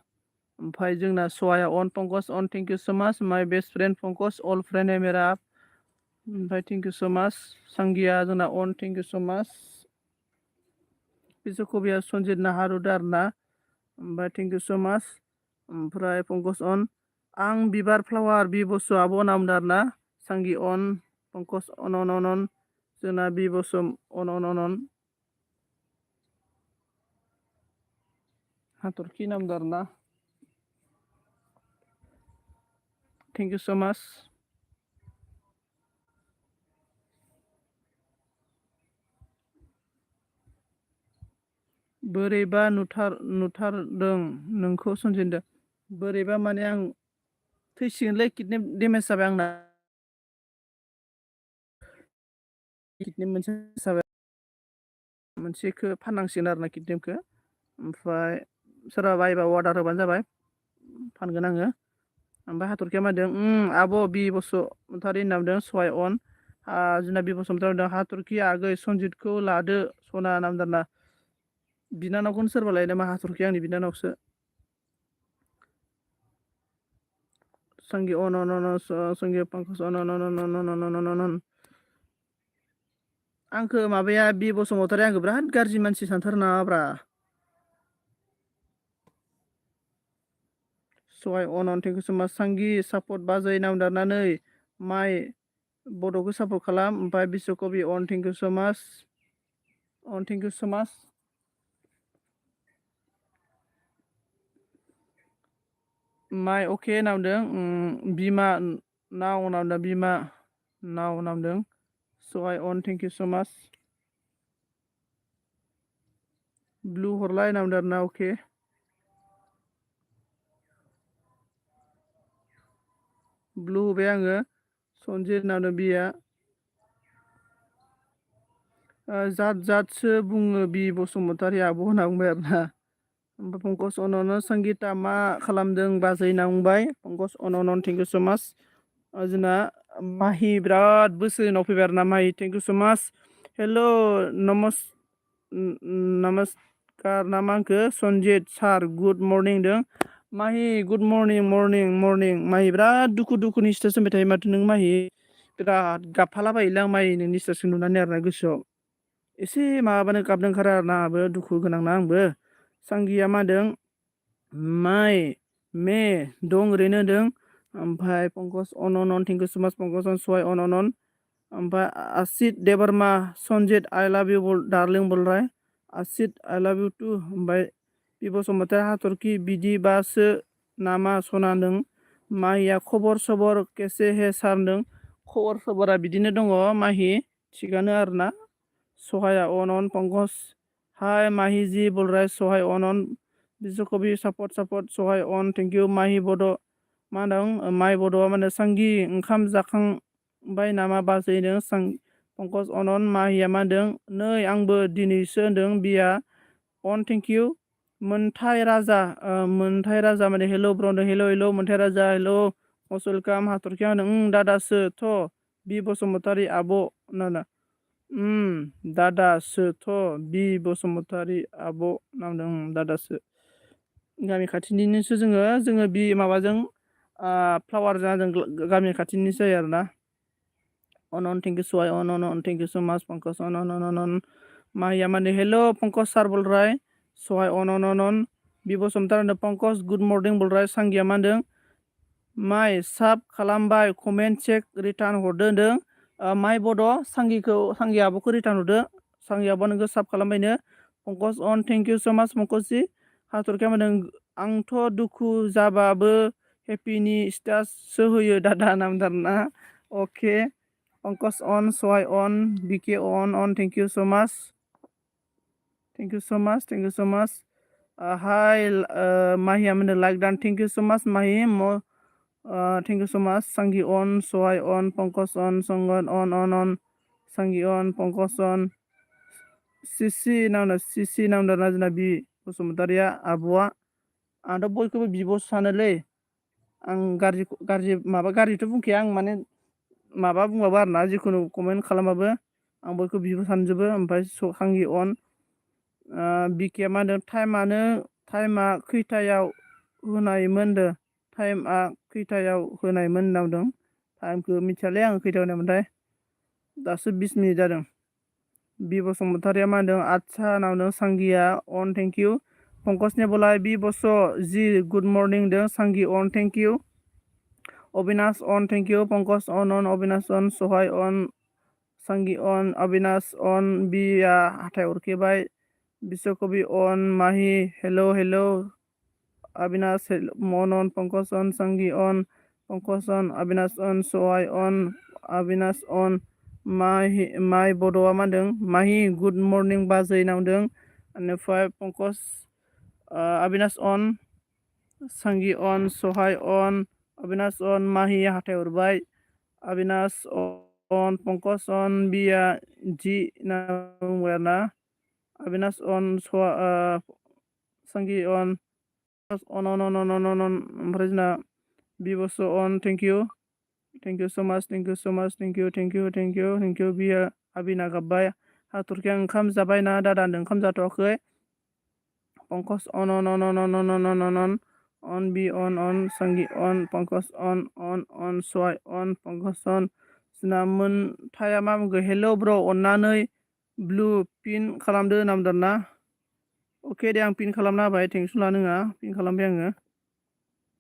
ओमफ्राय जोंना सहाया अन पंकज अन thank you so' much my best friend Pankaj अल फ्रेन्ड है मेरा ओमफ्राय थेंक इउ स' माच सांगिया जोंना अन थेंक इउ स' माच बिस्वकबिया सनजित नाहारुदो आरोना ओमफ्राय थेंक इउ स' माच ओमफ्राय पंकज अन आं बिबार फ्लावार बि बसु आब' होनना बुंदों आरोना सांगि अन पंकज अन जोंना बि बसु अन हाथरखि नाम बुंदों आरोना थेंक इउ स' माच बोरैबा नुथारदों नोंखौ सनजिनदों बोरैबा माने आं थैसिगोनलै किडनि डेमेज जाबाय आंना किडनि मोनसे जाबाय मोनसेखौ फाननांसिगोन आरोना किडनिखौ ओमफ्राय सोरबा बायबा अर्डार होबानो जाबाय फानगोन आङो ओमफ्राय हाथरखिया मा होनदों आब' बि बसुमतारी होनना बुंदों सहाय अन जोंना बि बसुमतारी होनदों हाथरखि आगै सनजितखौ लादो सना होनना बुंदों आरोना बिनानावखौनो सोरबा लायो नामा हाथरखि आंनि बिनानावसो सांगि अन सांगि पंकज अन आंखौ माबाया बि बसुमतारी आंखौ बिराद गाज्रि मानसि सानथारो नामाब्रा सहाय अन थेंक इउ स' माच सांगि सापर्ट बाजै नामदारनानै माइ बड'खौ सापर्ट खालाम ओमफ्राय बिस्वकबि अन थेंक इउ स' माच माइ अके होनना बुंदों बिमा नाव होनना बुंदों बिमा नाव होनना बुंदों सहाय अन थेंक इउ स' माच ब्लु हरलाय होनना बुंदों आरोना अके ब्लु होबाय आङो सनजित होनना बुंदों बिया जातसो बुङो बि बसुमतारी आब' होनना बुंबाय आरोना ओमफ्राय पंकज अन संगिता मा खालामदों बाजै होनना बुंबाय पंकज अन थेंक इउ स' माच जोंना माहि बिराद बोसोर उनाव फैबाय आरोना माहि थेंक इउ स' माच हेल' नमस्कार नामा आंखौ सनजित सार गुड मर्निं होनदों माहि गुड मर्निं माहि बिराद दुखुनि स्टेटास होबाय थायो माथो नों माहि बिराद गाबफालाबायोलै आं माइ नोंनि स्टेटासखौ नुनानै आरोना गोसोआव एसे माबाबानो गाबनो ओंखारो आरोना आंहाबो दुखु गोनां ना आंबो। सांगिया मा होनदों माइ मे दं ओरैनो होनदों ओमफ्राय पंकज अन अन थेंक इउ सो माच पंकज अन सहाय अन अन ओमफ्राय आसित देबारमा सनजित आइ लाभ इउ डार्लिं बोल रहा है आसित आइ लाभ इउ टु ओमफ्राय बि बसुमतारी हाथरखि बिदिबासो नामा सना होनदों माहिया खबर सबर केसे हे सार होनदों खबर सबरा बिदिनो दङ माहि थिगानो आरोना सहाया अन पंकज हाय माहि जी बोल रहा है सहाय अन बिश्वकबि सापर्ट सहाय अन थेंक इउ माहि बड' मा होनदों माइ बड'आ मा होनो सांगि ओंखाम जाखांबाय नामा बाजैनो पंकज अनन माहिया मा होनदों नै आंबो दिनैसो होनदों बिया अन थेंक इउ मोनथाय राजा माने हेल' ब्र होनदों हेल' मोनथाय राजा हेल' मस्ट वेलकाम हाथरखिया होनदों दादासोथ' बि बसुमतारी आब' ना दादासोथ' बि बसुमतारी आब' नांदों दादासो गामि खाथिनिनोसो जोङो बि माबाजों फ्लावार जादों गामि खाथिनि जायो आरोना अन थेंक इउ सहाय अन थेंक इउ सो माच पंकज अन माहिया माने हेल' पंकज सार बोल रहा है सहाय अन बि बसुमतारी पंकज गुड मर्निं बोल रहा है सांगिया मा होनदों माइ साब खालामबाय कमेन्ट चेक रिटार्न हरदो होनदों माइ बड' सांगि आब'खौ रिटार्न हरदो सांगि आब'आ नोंखौ साब खालामबायनो पंकज अन थेंक इउ सो माच पंकजजी हाथरखिया मा होनदों आंथ' दुखु जाबाबो हेपिनि स्टेटाससो होयो दादा नामदारना अके पंकज अन सहाय अन बिके अन थेंक इउ सो माच हाय माहिया मोनो लाइक डान थेंक इउ सो माच माहि थेंक इउ सो माच सांगि अन सहाय अन पंकज अन संगन अन सांगि अन पंकज अन सिसि नामदार जोंना बि बसुमतारिया आब'आ आंथ' बयखौबो बिब'सो सानोलै आं गाज्रिथ' बुंखाया आं माने माबा बुंबाबो आरोना जिखुनु कमेन्ट खालामबाबो आं बयखौ बिब' सानजोबो ओमफ्राय सांगि अन बिके मा होनदों टाइमा खैथायाव होनायमोन होनना बुंदों टाइमखौ मिथियालै आं खैथायाव होनायमोनथाय दासो 20 मिनिट जादों बि बसुमतारिया मा होनदों आदसा नावदों सांगिया अन थेंक इउ पंकजने बोलाय बि बस जि गुड मर्निं होनदों सांगि अन थेंक इउ अबिनाश अन थेंक इउ पंकज अन अबिनाश अन सहाय अन सांगि अन अबिनाश अन बिया हाथाय अरखेबाय बिश्वकबि अन माहि हेल' अबिनाश अन पंकज अन सांगि अन पंकज अन अबिनाश अन सहाय अन अबिनाश अन माइ बड'आ मा होनदों माहि गुड मर्निं बाजै नांदों बेनिफ्राय पंकज अबिनाश अन सांगि अन सहाय अन अबिनाश अन माहि हाथाय हरबाय अबिनाश अन पंकज अन बिया जि ना बुंबाय आरोना अबिनाश अन सांगि अन ओमफ्राय जोंना बिबस अन थेंक इउ सो माच थेंक इउ बियो आबिना गाबबाय हाथरखिया ओंखाम जाबाय ना दादा ओंखाम जाथ'वाखै पंकज अन बि अन सांगि अन पंकज अन सहाय अन पंकज अन जोंना मोनथाया मा बुंगो हेल' ब्र अननानै ब्लु पिन खालामदो नामदार ना अके दे आं पिन खालामना होबाय टेनसन लानो नङा पिन खालामबाय आङो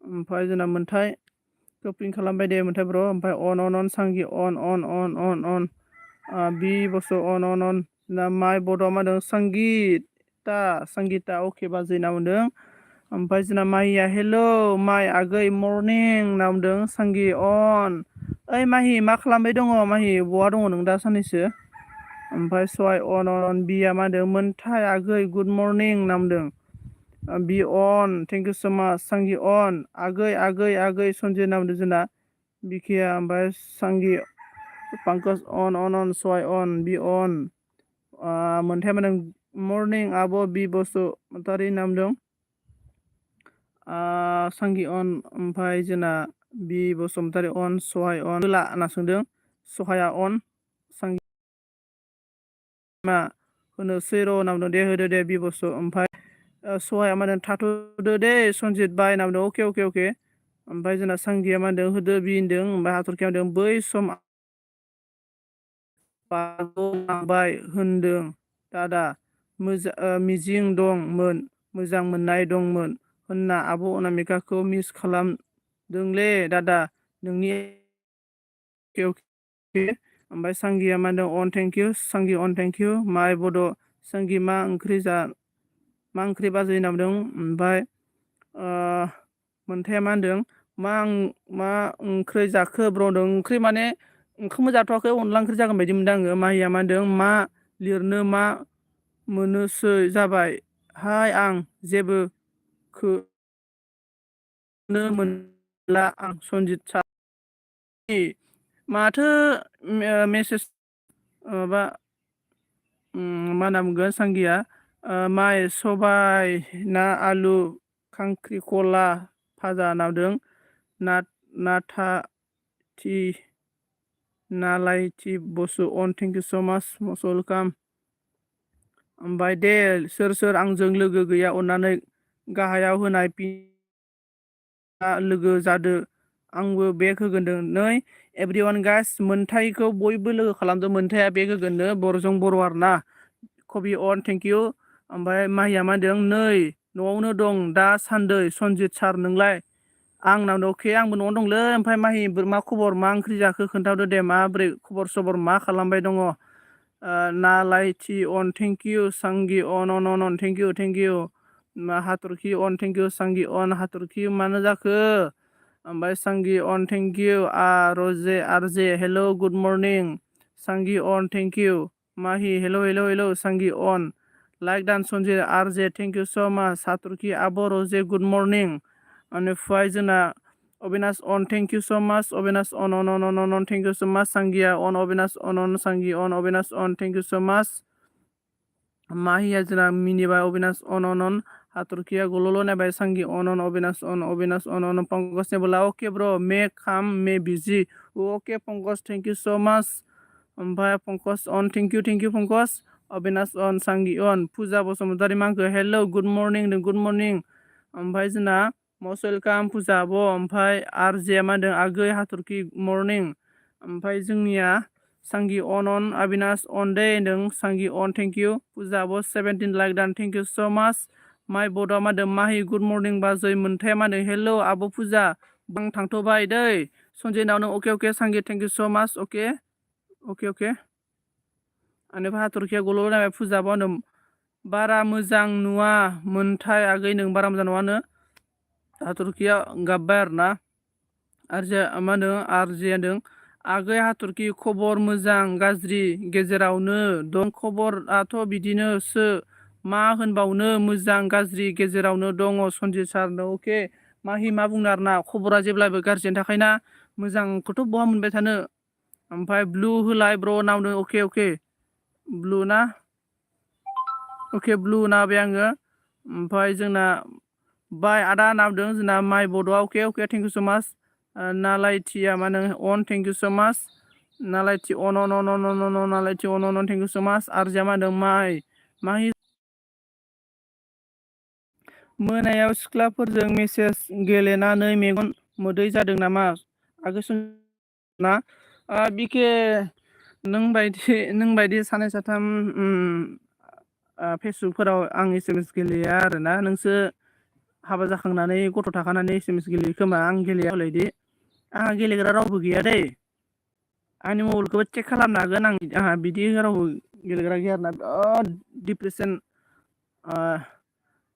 ओमफ्राय जोंना मोनथायखौ पिन खालामबाय दे मोनथाय ब्र ओमफ्राय अन सांगि अन बि बस अन जोंना माइ बड'आ मा होनदों संगिता अके बाजै ना बुंदों ओमफ्राय जोंना माहिया हेल' माइ आगै मर्निं ना बुंदों सांगि अन ओइ माहि मा खालामबाय दङ माहि बहा दङ नों दा साननैसो ओमफ्राय सहाय अन बिया मा होनदों मोनथाय आगै गुड मर्निं ना बुंदों बि अन थेंक इउ सो माच सांगि अन आगै सन्जय ना बुंदों जोंना बिखेया ओमफ्राय सांगि पंकज अन सहाय अन बि अन मोनथाय मा होनदों मर्निं आब' बि बसुमतारी ना बुंदों सांगि अन ओमफ्राय जोंना बि बसुमतारी अन सहाय अन होना सोंदों सहाया अन सांगि मा होनोसै र' होनना बुंदों दे होदो दे बि बसु ओमफ्राय सहाया मा होनदों थाथ'दो दे सनजित बाय होनना बुंदों अके ओमफ्राय जोंना सांगिया मा होनदों होदो बि होनदों ओमफ्राय हाथरखिया होनदों बै सम बारग'लांबाय होनदों दादा मिजिं दंमोन मोजां मोननाय दंमोन होनना आब' अनामिकाखौ मिस खालामदोंलै दादा नोंनि ओमफ्राय सांगिया मा होनदों अन थेंक इउ सांगि अन थेंक इउ माइ बड' सांगि मा ओंख्रि बाजै नामदों ओमफ्राय मोनथाया मा होनदों मा ओंख्रि जाखो ब्रदों ओंख्रि माने ओंखामबो जाथ'वाखै अनला ओंख्रि जागोन बायदि मोनदों आङो माहिया मा होनदों मा लिरनो मा मोनोसै जाबाय हाय आं जेबो नो मोनला आं सनजित माथो मेसेज माबा मा होनना बुंगोन सांगिया माइ सबाय ना आलु खांख्रिखला भाजा नावदों नाथा नालायथि बसु अन थेंक इउ स' माच मस्ट वेलकाम ओमफ्राय दे सोर आंजों लोगो गैया अननानै गाहायाव होनाय लोगो जादो आंबो बेग होगोनदों नै एभ्रिवान गाइस मोनथायखौ बयबो लोगो खालामदों मोनथाया बेग होगोननो बर'जों बर' आरोना कबि अन थेंक इउ ओमफ्राय माहिया मा होनदों नै न'आवनो दं दा सान्दै सनजित सार नोंलाय आंनाव अके आंबो न'आवनो दंलै ओमफ्राय माहि मा खबर मा ओंख्रि जाखो खोन्थाहरदो दे माबोरै खबर सबर मा खालामबाय दङ नालायथि अन थेंक इउ सांगि अन थेंक इउ हाथरखि अन थेंक इउ सांगि अन हाथरखि मानो जाखो ओमफ्राय सांगि अन थेंक इउ रजे RJ hello' good morning Sangi अन thank you Mahi hello' Sangi अन लाइक डान Sanjay RJ thank you so' much हाथरखि आब' रजे गुड मर्निं बेनिफ्राय जोंना अबिनाश अन थेंक इउ स' माच अबिनाश अन थेंक इउ स' माच सांगिया अन अबिनाश अन सांगि अन अबिनाश अन थेंक इउ स' माच माहिया जोंना मिनिबाय अबिनाश अन हाथरखिया गल'ल' नायबाय सांगि अन अबिनाश अन पंकज नेबोला अके ब्र मे खाम मे बिजि अके Pankaj thank you so' much ओमफ्राय पंकज अन थेंक इउ पंकज अबिनाश अन सांगि अन फुजा बसुमतारी मांखो हेल' गुड मर्निं ओमफ्राय जोंना मस्ट वेलकाम फुजा आब' ओमफ्राय आरजे मा होनदों आगै हाथरखि मर्निं ओमफ्राय जोंनिया सांगि अन अबिनाश अन दे होनदों सांगि अन थेंक इउ फुजा आब' 17 लाइक दान थेंक इउ स' माच माइ बड'आ मा होनदों माहि गुड मर्निं बाजै मोनथाया मा होनदों हेल' आब' फुजा बां थांथ'बाय दै सनजय नावनो अके सांगि थेंक इउ स' माच अके बेनिफ्राय हाथरखिया गल' नायबाय फुजा आब' होनदों बारा मोजां नुवा मोनथाय आगै नों बारा मोजां नङानो हाथरखिया गाबबाय आरोना आरजे मा होनदों आरजे होनदों आगै हाथरखि खबर मोजां गाज्रि गेजेरावनो दं खबराथ' बिदिनोसो मा होनबावनो मोजां गाज्रि गेजेरावनो दङ सनजित सारनो अके माहि मा बुंनो आरोना खबरा जेब्लाबो गाज्रियानो थाखायना मोजांखौथ' बहा मोनबाय थानो ओमफ्राय ब्लु होलाय ब्र नावनो अके ब्लु ना अके ब्लु नाबाय आङो ओमफ्राय जोंना बाय आदा नावदों जोंना माइ बड'आ अके थेंक इउ स' माच नालायथिया मा होनो अन थेंक इउ स' माच नालायथि अन नालायथि अन थेंक इउ स' माच आरजिया मा होनदों माहि मोनायाव सिख्लाफोरजों मेसेज गेलेनानै मेगन मोदै जादों नामा आगोल ना बिके नोंबायदि सानै साथाम फेसबुकफोराव आं एसेमेस गेलेया आरोना नोंसो हाबा जाखांनानै गथ' थाखानानै एसेमेस गेलेयो खोमा आं गेलेया हलायदि आंहा गेलेग्रा रावबो गैया दै आंनि मबाइलखौबो चेक खालामनो हागोन आंहा बिदि रावबो गेलेग्रा गैया आरोना बिराद डिप्रेसन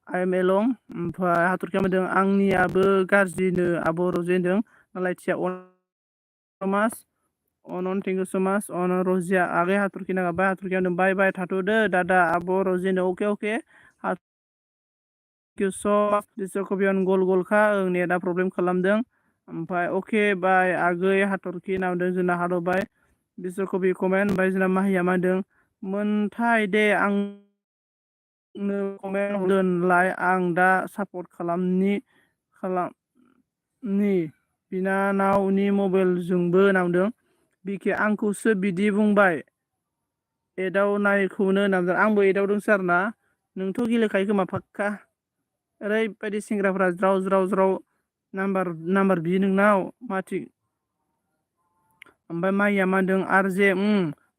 आइ एम एलं ओमफ्राय हाथरखिया मोनदों आंनियाबो गाज्रिनो आब' रजे होनदों नालायथिया माच अन थेंक इउ स' माच अन रजिया आगै हाथरखि नागाबा हाथरखिया होनदों बाय थाथ'दो दादा आब' रजेनो अके कबियान गलखा नेटआ प्रब्लेम खालामदों ओमफ्राय अके बाय आगै हाथरखि नामदों जोंना हादरबाय बिसोर कबि कमेन्ट ओमफ्राय जोंना माहिया मा होनदों मोनथाय दे आं कमेन्ट दोनलाय आं दा सापर्ट खालामनि बिनानावनि मबाइलजोंबो नामदों बिखे आंखौसो बिदि बुंबाय एदावनायखौनो नामदों आंबो एदावदोंसो आरोना नोंथ' गेलेखायो खोमा फाक्का ओरैबायदि सेंग्राफ्रा ज्राव नाम्बार बियो नोंनाव माथि ओमफ्राय माइया मा होनदों आरजे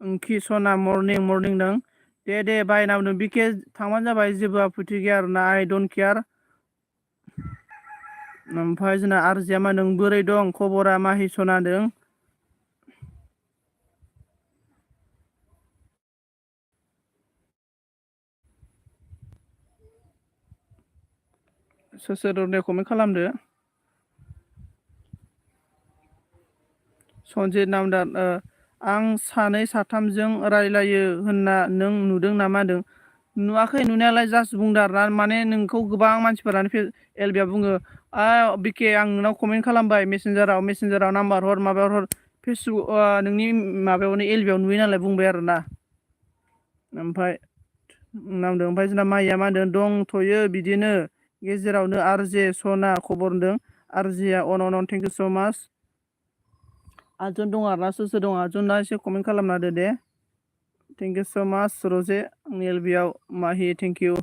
ओंखि सना मर्निं दं दे बाय नामदों बिके थांबानो जाबाय जेबो आपत्ति गैया आरोना आइ डन्ट केयार। ओमफ्राय जोंना आरजिया मा होनदों बोरै दं खबरा माहि सनादों। सोर दे कमेन्ट खालामदो। सनजित नामदार आं सानै साथामजों रायलायो होनना नों नुदों नामा होनदों। नुवाखै नुनायालाय जास्ट बुंदों आरोना माने नोंखौ गोबां मानसिफोरानो एलबिया बुङो बिके आं नोंनाव कमेन्ट खालामबाय मेसेन्जाराव नाम्बार हर माबायाव हर फेसबुक नोंनि माबायावनो एलबियाव नुयो नालाय बुंबाय आरोना। ओमफ्राय नामदों ओमफ्राय जोंना माइया मा होनदों दंथ'यो बिदिनो गेजेरावनो आरजे सना खबर होनदों आरजिया अन थेंक इउ स' माच। आदजन दं आरोना सोर दं आदजना एसे कमेन्ट खालामना होदो दे। थेंक इउ स' माच रजे आंनि एलबियाव माहि थेंक इउ।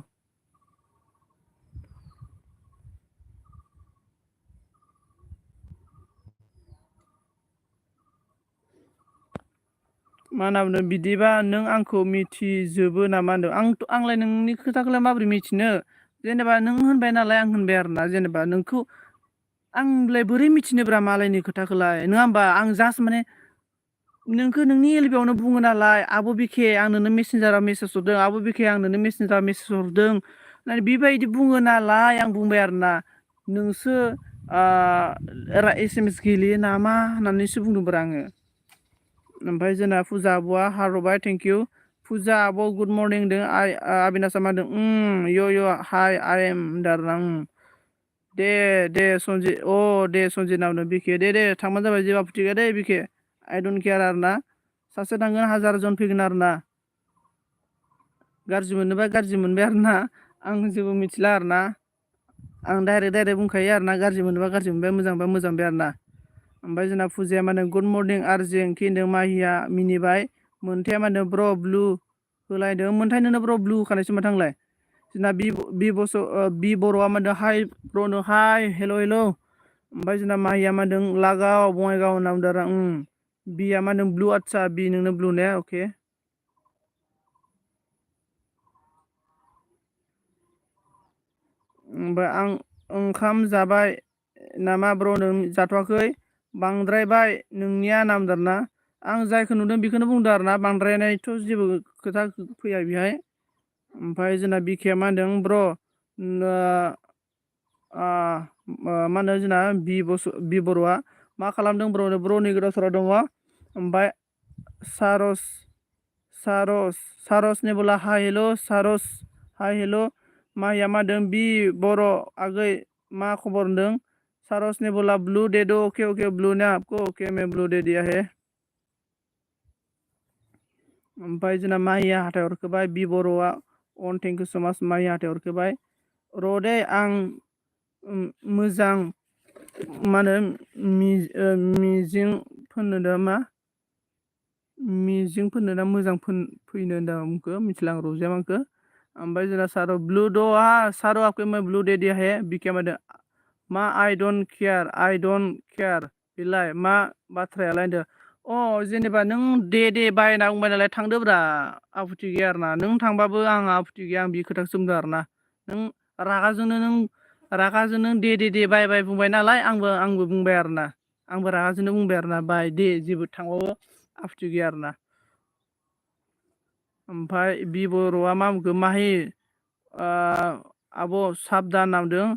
मा होनना बुंदों बिदिबा नों आंखौ मिथिजोबो नामा होनदों आंलाय नोंनि खोथाखौलाय माबोरै मिथिनो जेनेबा नों होनबाय नालाय आं होनबाय आरोना जेनेबा नोंखौ आंलाय बोरै मिथिनोब्रा मालायनि खोथाखौलाय नङा होमबा आं जास्ट माने नोंखौ नोंनि एलबियावनो बुङो नालाय आब' बिखे आं नोंनो मेसेन्जाराव मेसेज हरदों आब' बिखे आं नोंनो मेसेन्जाराव मेसेज हरदों होननानै बेबायदि बुङो नालाय आं बुंबाय आरोना नोंसो एस एम एस गेलेयो नामा होननानैसो बुंदोंब्रा आङो। ओमफ्राय जोंना फुजा आब'आ हारबाय थेंक इउ फुजा आब' गुड मरनिं होनदों आबिनासा मा होनदों य हाय आइ एम होनदों आरोना दे सनजित नामदों बिखे दे थांबानो जाबाय जेबो आपत्ति गैया दे बिखे आइ डन्ट केयार आरोना सासे थांगोन 1000 जन फैगोन आरोना गाज्रि मोनोबा गाज्रि मोनबाय आरोना आं जेबो मिथिला आरोना आं डाइरेक्ट बुंखायो आरोना गाज्रि मोनोबा गाज्रि मोनबाय मोजांबा मोजांबाय आरोना। ओमफ्राय जोंना फुजाया मा होनदों गुड मरनिं आरजे ओंखि होनदों माहिया मिनिबाय मोनथाया मा होनदों ब्र ब्लु होलायदों मोनथाय नोंनो ब्र ब्लु होखानायसो माथो आंलाय जोंना बि बर'आ मा होनदों हाइ ब्रनो हाइ हेल' ओमफ्राय जोंना माहिया मा होनदों लागाव बङाइगाव होनना बुंदों आरो बिया मा होनदों ब्लु आदसा बि नोंनो ब्लु ने अके। ओमफ्राय आं ओंखाम जाबाय नामा ब्र नों जाथ'वाखै बांद्रायबाय नोंनिया नामदार ना आं जायखौ नुदों बेखौनो बुंदों आरोना बांद्रायनायथ' जेबो खोथा फैया बेहाय। ओमफ्राय जोंना बिखाया मा होनदों ब्र मा होनो जोंना बि बर'आ मा खालामदों ब्र'नि गोदाव सोराव दङ ओमफ्राय सारसनि बोला हाय हेल' सारस हाय हेल' माहिया मा होनदों बि बर' आगै मा खबर होनदों सारसने बोला ब्लू दे दो ओके ब्लू ने आपको ओके मैं ब्लू दे दिया है। ओमफ्राय जोंना माहिया हाथाय हरखोबाय बि बर'आ अन थेंक इउ स' माच माहिया हाथाय हरखोबाय र'दे आं मोजां मा होनो मिजिं फोननो मा मिजिंफोरनो ना मोजां फैनो होनदों आंखौ मिथिला आं रजेया आंखौ ओमफ्राय जोंना सार ब्लू दो सारो आपके मैं ब्लू दे दिया है बिके मादो मा आइ डन्ट केयार बेलाय मा बाथ्रायालाय होनदों जेनेबा नों दे बाय होनना बुंबाय नालाय थांदोब्रा आफुथि गैया आरोना नों थांबाबो आंहा आफुथि गैया आं बे खोथाखौ सोंदों आरोना नों रागाजोंनो नों दे बाय बुंबाय नालाय आंबो बुंबाय आरोना आंबो रागाजोंनो बुंबाय आरोना बाय दे जेबो थांबाबो आफुथि गैया आरोना। ओमफ्राय बि बर'आ मा बुंखो माहि आब' साबधान नामदों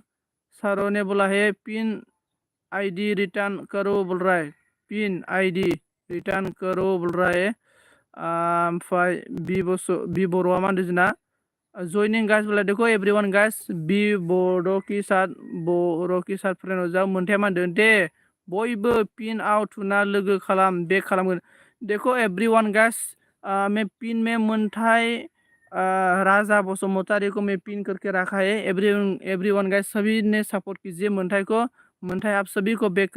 सार'ने बोला है पिन आईडी रिटर्न करो बोल रहा है पिन आईडी रिटर्न करो बोल रहा है। ओमफ्राय बि बर'आ मा होनदों जोंना जयनिंग गाइस बोला देखो एवरीवन गाइस बि बर' की साथ फ्रेन्ड हो जाओ मोनथाया मा होनदों दे बयबो पिन आउट थुना लोगो खालाम बेक खालामगोन देखो एवरीवन गाइस मैं पिन में मोनथाय राजा बसुमतारी को मैं पिन करके रखा है एवरीवन गाइस सभी ने सपोर्ट कीजिए मोनथाय आप सभी को बैक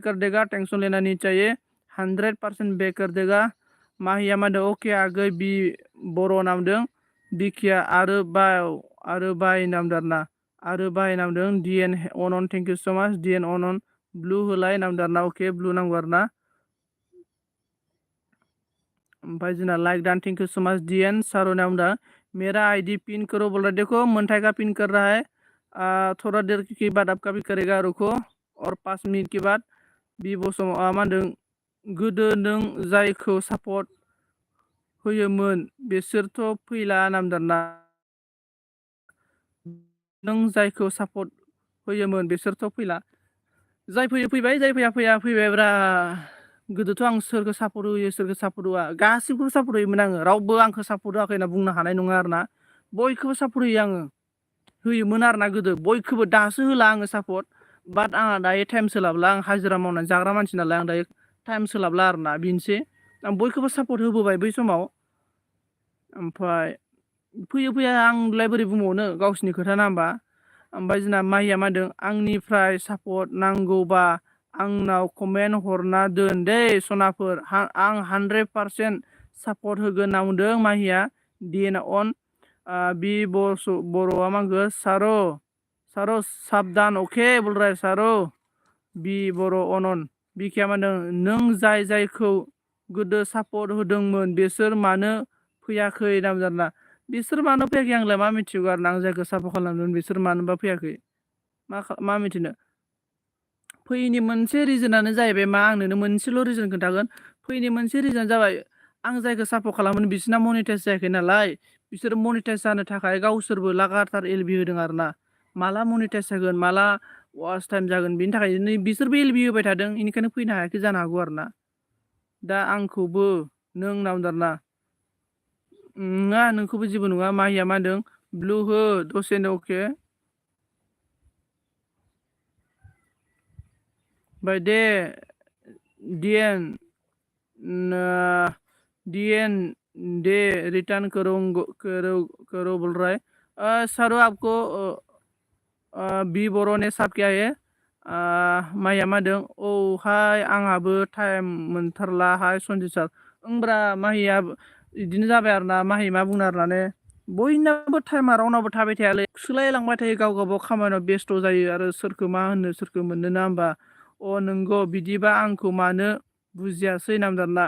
कर देगा टेंशन लेना नहीं चाहिए 100% बैक कर देगा माहिया मादो ओके आगै बि बर' नामदों बिखिया आरो बाय नामदार ना आरो बाय नामदों डिएन अन थेंक इउ स' माच डिएन अन ब्लु होलाय नामदार ना अके ब्लु नांगौ आरो ना ओमफ्राय जोंना like Don, thank you so much DN सारो ने बुंदों मेरा आईडी पिन करो बोल रहा है। देखो मंथाई का पिन कर रहा है। थोड़ा देर के बाद आपका भी करेगा, रुको और 5 मिनट के बाद बि बसम मा होनदों गोदो नों जायखौ सापर्ट होयोमोन बिसोरथ' फैला नामदारना नों जायखौ सापर्ट होयोमोन बिसोरथ' फैला। जाय फैयो फैबाय, जाय फैया फैया फैबायब्रा। गोदोथ' आं सोरखौ सापर्ट होयो सोरखौ सापर्ट होआ गासिबखौबो सापर्ट होयोमोन आङो। रावबो आंखौ सापर्ट होआखै होनना बुंनो हानाय नङा आरोना। बयखौबो सापर्ट होयो आङो, होयोमोन आरोना गोदो बयखौबो। दासो होला आङो सापर्ट। बाट आंहा दायो टाइम सोलाबला, आं हाजिरा मावनानै जाग्रा मानसि नालाय, आं दायो टाइम सोलाबला आरोना बेनोसै। आं बयखौबो सापर्ट होबोबाय बै समाव। ओमफ्राय फैयो फैया आंलाय बोरै बुंबावनो, गावसिनि खोथा ना होमबा। ओमफ्राय जोंना माहिया मा होनदों आंनिफ्राय सापर्ट नांगौबा आंनाव कमेन्ट हरना दोन दै सनाफोर, आं 100% सापर्ट होगोन होनना बुंदों माहिया। DN अन बि बर'आ मा होनगोन सार' साबधान अके बोल रहा है सार' बि बर' अनन बिखिया मा होनदों नों जाय जायखौ गोदो सापर्ट होदोंमोन बिसोर मानो फैयाखै होनना बुंदों आरोना। बिसोर मानो फैयाखै आंलाय मा मिथिगौ आरोना, आं जायखौ सापर्ट खालामदोंमोन बिसोर मानोबा फैयाखै मा मिथिनो। फैयैनि मोनसे रिजोनानो जाहैबाय मा, आं नोंनो मोनसेल' रिजोन खोन्थागोन। फैयैनि मोनसे रिजोन जाबाय आं जायखौ सापर्ट खालामोन बिसोरना मनिटाइस जायाखै नालाय। बिसोर मनिटाइस जानो थाखाय गावसोरबो लागाथार LB होदों आरोना। माला मनिटाइस जागोन माला वाच टाइम जागोन बिनि थाखाय बिसोरबो LB होबाय थादों, बेनिखायनो फैनो हायाखै जानो हागौ आरोना। दा आंखौबो नों होनना बुंदों आरोना। नङा नोंखौबो जेबो नङा। माहिया मा होनदों ब्लु हो दसेनो अके। ओमफ्राय दे DN दे रिटर्न करो बोल रहा है। सर आपको बि बर' ने साब क्या है। माइया मा होनदों औ हाय आंहाबो टाइम मोनथारलाहाय सनजित सार। ओमब्रा माहिया बिदिनो जाबाय आरोना। माहि मा बुंनो आरोना ने बयनाबो टाइमा रावनाबो थाबाय थायालै, सोलायलांबाय थायो, गाव गावबाव खामानियाव बेस्थ' जायो आरो सोरखौ मा होननो सोरखौ मोननो ना होमबा। नंगौ बिदिबा आंखौ मानो बुजियासै होनना बुंदों आरोना।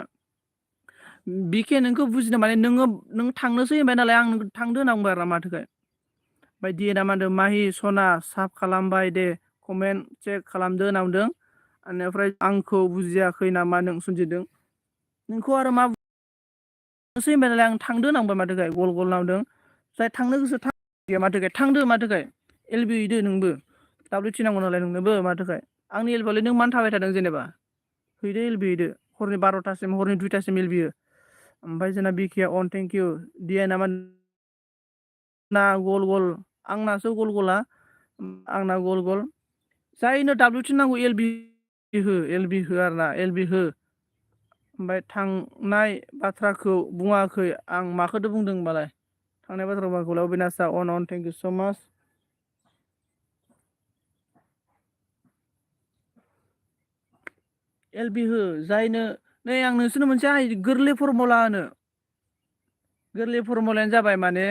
बिखे नोंखौ बुजिनो माने नों थांनोसै होनबाय नालाय आं थांदो होनना बुंबाय आरोना माथोखाय। ओमफ्राय DNआ मा होनदों माहि सना साब खालामबाय दे कमेन्ट चेक खालामदो होनना बुंदों। बेनिफ्राय आंखौ बुजियाखै नामा नों सोंजिदों। नोंखौ आरो मा बुंनोसै होनबाय नालाय आं थांदो होनना बुंबाय माथोखाय गल गल नांदों। जाय थांनो गोसो माथोखाय थांदो माथोखाय LB हैदो नोंबो। WT नांगौ नालाय नोंनोबो माथोखाय। आंनि LBआवलाय नों मानो थाबाय थादों जेनेबा। हैदो LB हैदो हरनि 12थासिम हरनि 2थासिम LB हो। ओमफ्राय जोंना बिकेआ अन थेंक इउ। DNआ मा ना गल गल आंनासो गल गला आंना गल गल। जायनो WT नांगौ LB हो आरोना LB हो। ओमफ्राय थांनाय बाथ्राखौ बुङाखै आं माखौथो बुंदों होनबालाय। थांनाय बाथ्राखौ अबिनाशआ अन थेंक इउ स' माच। LB हो जायनो नै आं नोंसोरनो मोनसे गोरलै फरमुला होनो। गोरलै फरमुलायानो जाबाय माने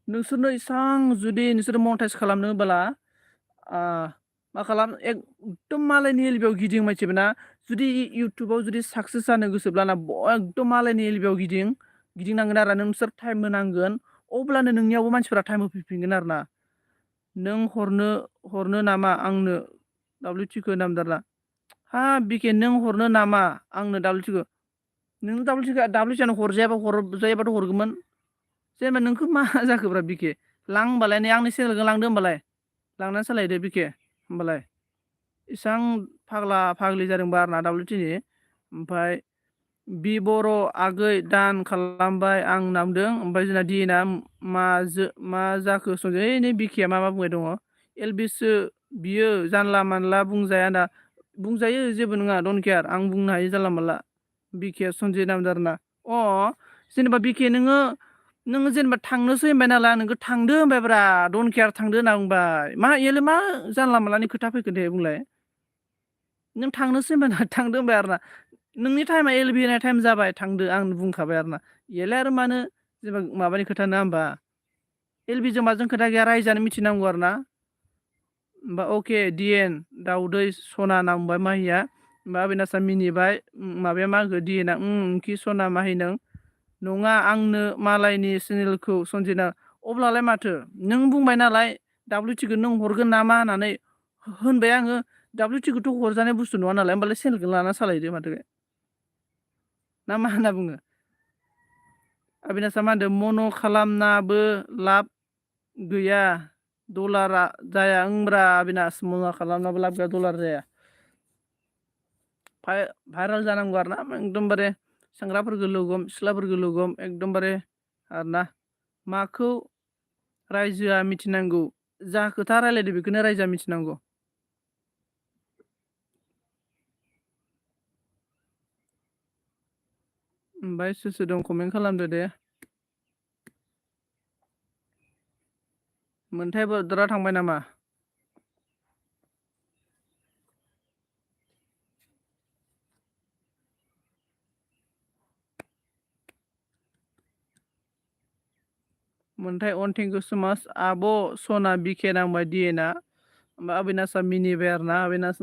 नोंसोरनो इसां जुदि नोंसोर मनेटाइस खालामनो होनोब्ला मा खालाम एकदम मालायनि LBआव गिदिं मिथिबायना। जुदि इउटुबाव जुदि साक्सेस जानो गोसोब्लाना एकदम मालायनि LBआव गिदिंनांगोन आरो नोंसोर टाइम होनांगोन अब्लानो नोंनियावबो मानसिफोरा टाइम होफैफिनगोन आरोना। नों हरनो नामा आंनो WTखौ होनना बुंदों आरोना। हा बिके नों हरनो नामा आंनो WTखौ। नों WTआनो हरजायाबाथ' हरगौमोन। जेनेबा नोंखौ मा जाखोब्रा बिके लां होमबालाय नै आंनि चेनेलखौ लांदो होमबालाय। लांनानै सालायदो बिके होमबालाय। इसां फाग्ला फाग्लि जादोंबा आरोना WTनि। ओमफ्राय बि बर' आगै दान खालामबाय आं होनना बुंदों। ओमफ्राय जोंना DNआ मा जाखो सोंदों नै बिकेआ मा बुंबाय दङ। LBसो बियो जानला मानला बुंजाया ना। बुंजायो जेबो नङा डन्ट केयार आं बुंनो हायो जानला मानला। बिके सनजय नाम आरोना। जेनेबा बिके नोङो जेनेबा थांनोसै होनबाय नालाय नोंखौ थांदो होनबायब्रा डन्ट केयार थांदो होनना बुंबाय। मा इयालाय मा जानला मानलानि खोथा फैखो दे बुंलाय। नों थांनोसै होनबाय थांदो होनबाय आरोना। नोंनि टाइमा LB होनाय टाइम जाबाय थांदो आं बुंखाबाय आरोना। इयालाय आरो मानो जेनेबा माबानि खोथा नङा होमबा। LBजों माजों खोथा गैया रायजोआनो मिथिनांगौ आरोना। होमबा अके DN दाउदै सना होनना बुंबाय माहिया। होमबा अबिनाशआ मिनिबाय माबाया मा होनखो दिएना कि सना माहि नों नङा आंनो मालायनि चेनेलखौ सनजिना अब्लालाय माथो नों बुंबाय नालाय WTखौ नों हरगोन नामा होननानै होनबाय आङो WTखौथ' हरजानाय बुस्थु नङा नालाय होमबालाय चेनेलखौ लाना सालायदो माथो ना मा होनना बुङो अबिनाशआ मा होनदों मन' खालामनाबो लाब गैया डलारा जाया ओंब्रा अबिनाश मन' खालामनाबो लाब गैया डलार जाया भाइरेल जानांगौ आरो ना एकदमबारे सेंग्राफोरखौ लोगोम सिख्लाफोरखौ लोगोम एकदमबारे आरोना माखौ रायजोआ मिथिनांगौ जा खोथा रायलायदो बेखौनो रायजोआ मिथिनांगौ ओमफ्राय सोर सोर दं कमेन्ट खालामदो दे मोनथाय बरदरा थांबाय नामा मोनथाय अन थेंक इउ सो माच आब' सना बिखे नांबाय दिएना होमबा अबिनाशआ मिनिबाय आरो ना अबिनाश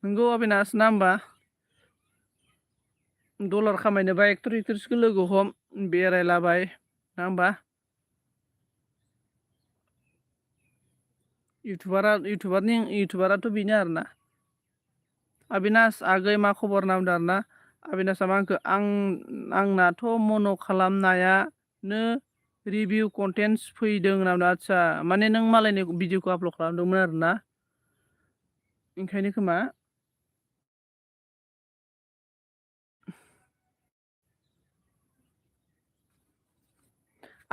नोंगौ अबिनाश ना होमबा डलार खामायनोबा एक्टर एक्ट्रिसखौ लोगो हम बेरायलाबाय ना होमबा इउटुबाराथ' बेनो आरोना अबिनाश आगै मा खबर नामदो आरोना अबिनाशआ मा होनखो आंनाथ' मन' खालामनायानो रिभिउ कन्टेन्टस फैदों होनना आदसा माने नों मालायनि भिडिअखौ आपल'ड खालामदोंमोन आरो ना ओंखायनो खोमा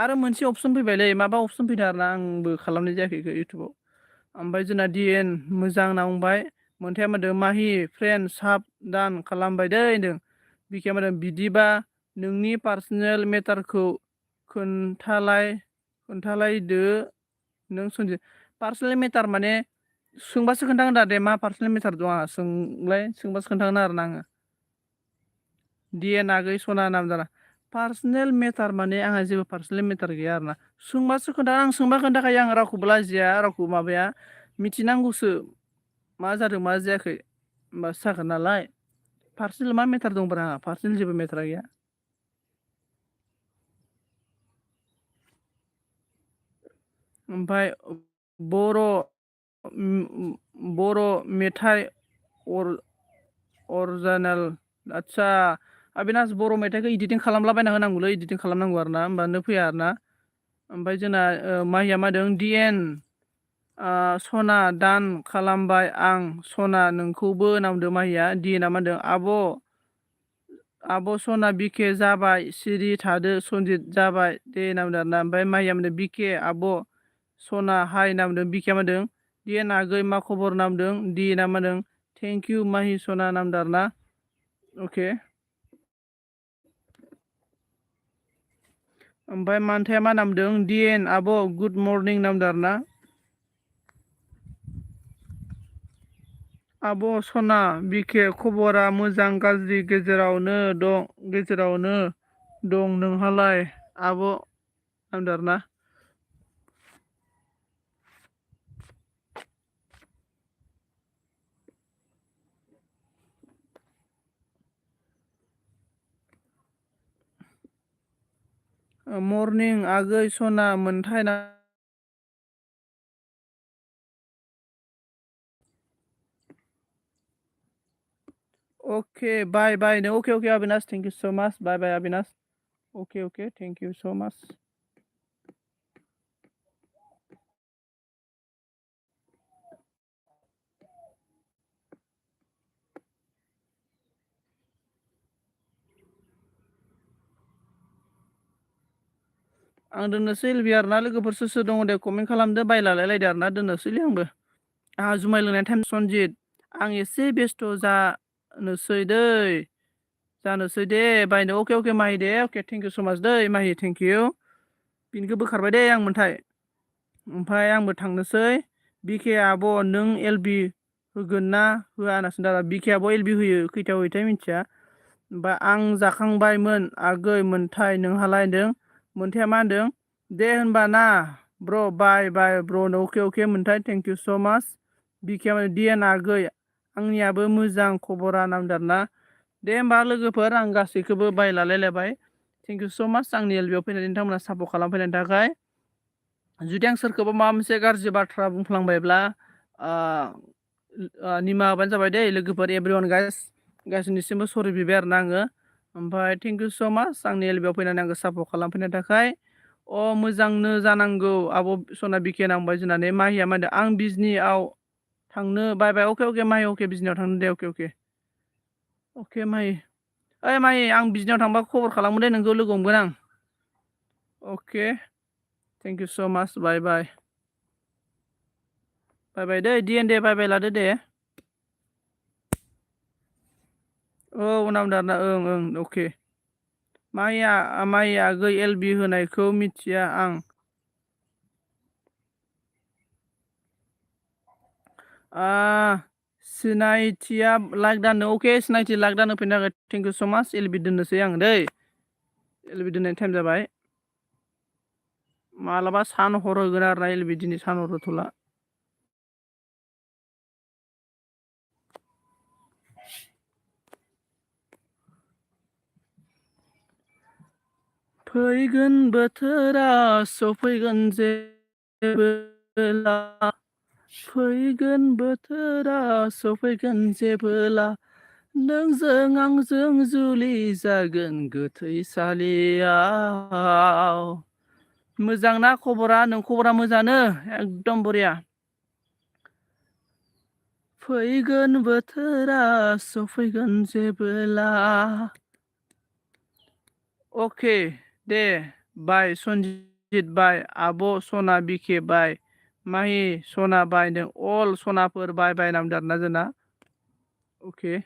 आरो मोनसे अपसन फैबायलै माबा अपसन फैदों आरोना आंबो खालामनाय जायाखै इउटुबाव ओमफ्राय जोंना DN मोजां नांबाय मोनथाया मोनदों माहि फ्रेन्ड साब दान खालामबाय दै होनदों बिखाया मोनदों बिदिबा नोंनि पार्सनेल मेटारखौ खोन्थालायदो नों सोंदो पार्सनेल मेटार माने सोंबासो खोन्थागोन दा दे मा पार्सनेल मेटार दं आंहा सोंबासो खोन्थागोन आरोना आङो DN आगै सना नाम जाना पार्सनेल मेटार माने आंहा जेबो पार्सनेल मेटार गैया आरोना सोंबासो खोन्थागोन आं सोंबा खोन्थाखायो आं रावखौबो लाजिया रावखौबो माबाया मिथिनांगौसो मा जादों मा जायाखै होमबासो जागोन नालाय पार्सनेल मा मेटार दंब्रा आंहा पार्सनेल जेबो मेटारा गैया ओमफ्राय बर' मेथाइ अरजानेल आदसा अबिनाश बर' मेथाइखौ इडिटिं खालामलाबायना होनांगौलै इडिटिं खालामनांगौ आरो ना होमबानो फैया आरो ना ओमफ्राय जोंना माहिया मा होदों DN सना दान खालामबाय आं सना नोंखौबो नामदो माहिया DN मा होनदों आब' सना बिके जाबाय सिरि थादो सनजित जाबाय दे नामदों आरोना ओमफ्राय माहिया मोनदों बिके आब' सना हाय नामदों बिके मा होनदों DN आगै मा खबर नामदों DN मा होनदों थेंक इउ माहि सना नामदों आरोना अके ओमफ्राय मानथाया मा नामदों DN आब' गुड मर्निं नामदों आरोना आब' सना बिखे खबरा मोजां गाज्रि गेजेरावनो दं नोंहालाय आब' नामदों आरोना मर्निं आगै सना मोनथाय ना अके बाय बाय नो अके अबिनाश थेंक इउ सो माच बाय बाय अबिनाश अके थेंक इउ सो माच आं दोननोसै एलबि आरोना लोगोफोर सोर दङ दे कमेन्ट खालामदो बायलालायलायदो आरोना दोननोसैलै आंबो आंहा जुमाय लोंनाय टाइम सनजित आं एसे बेस्थ' जानोसै दे बायनो अके माहि दे अके थेंक इउ स' माच दै माहि थेंक इउ बिनिखौ बोखारबाय दे आं मोनथाय ओमफ्राय आंबो थांनोसै बिके आब' नों एलबि होगोन ना होआ होनना सोंदों आरो बिके आब' एलबि होयो खैथायाव होयोथाय मिथिया ओमफ्राय आं जाखांबायमोन आगै मोनथाय नोंहालाय होनदों मोनथाया मा होनदों दे होनबा ना ब्र' बाय ब्र' अके मोनथाय थेंक इउ स' माच बिके DN आगै आंनियाबो मोजां खबरा नामदारना। दे होमबा लोगोफोर आं गासैखौबो बाय लालायलायबाय। थेंक इउ स' माच आंनि एलबियाव फैनानै नोंथांमोना सापर्ट खालामफैनायनि थाखाय। जुदि आं सोरखौबा माबा मोनसे गाज्रि बाथ्रा बुंफ्लांबायब्ला निमाहा होबानो जाबाय दै लोगोफोर एभ्रिवान गासैनिसिमबो सरि बिबाय आरोना आङो। ओमफ्राय थेंक इउ स' माच आंनि एलबियाव फैनानै आंखौ सापर्ट खालामफैनायनि थाखाय। मोजांनो जानांगौ आब' सना बिखे नांबाय जोंनानै माहिया मा होनदों आं बिजनियाव थांनो बाय बाय अके माहि अके बिजनियाव थांनो दे अके माहि ओइ माहि आं बिजनियाव थांबा खबर खालामो दे नोंखौ लोगो हमगोन आं। अके थेंक इउ स' माच बाय बाय दै दे बाय बाय लादो दे। औ नामदारना ओं अके माइया आगै एलबि होनायखौ मिथिया आं। सिनायथिया लाइक दानो अके सिनायथि लाइक दानो फैनो थाखाय थेंक इउ स' माच एलबि दोननोसै आं दै एलबि दोननायनि टाइम जाबाय। मालाबा सान हर होगोन आरो ना एलबि दिनै सान हर होथ'ला। फैगोन बोथोरा सफैगोन जेबोला फैगोन बोथोरा सफैगोन जेबोला नोंजों आंजों जुलि जागोन गोथैसालियाव। मोजां ना खबरा नों खबरा मोजाङानो एकदम बरिया। फैगोन बोथोरा सफैगोन जेबोला। अके दे बाय सनजित बाय आब' सना बिखे बाय माहि सना बाय नों अल सनाफोर बाय नामदारना जोंना अके।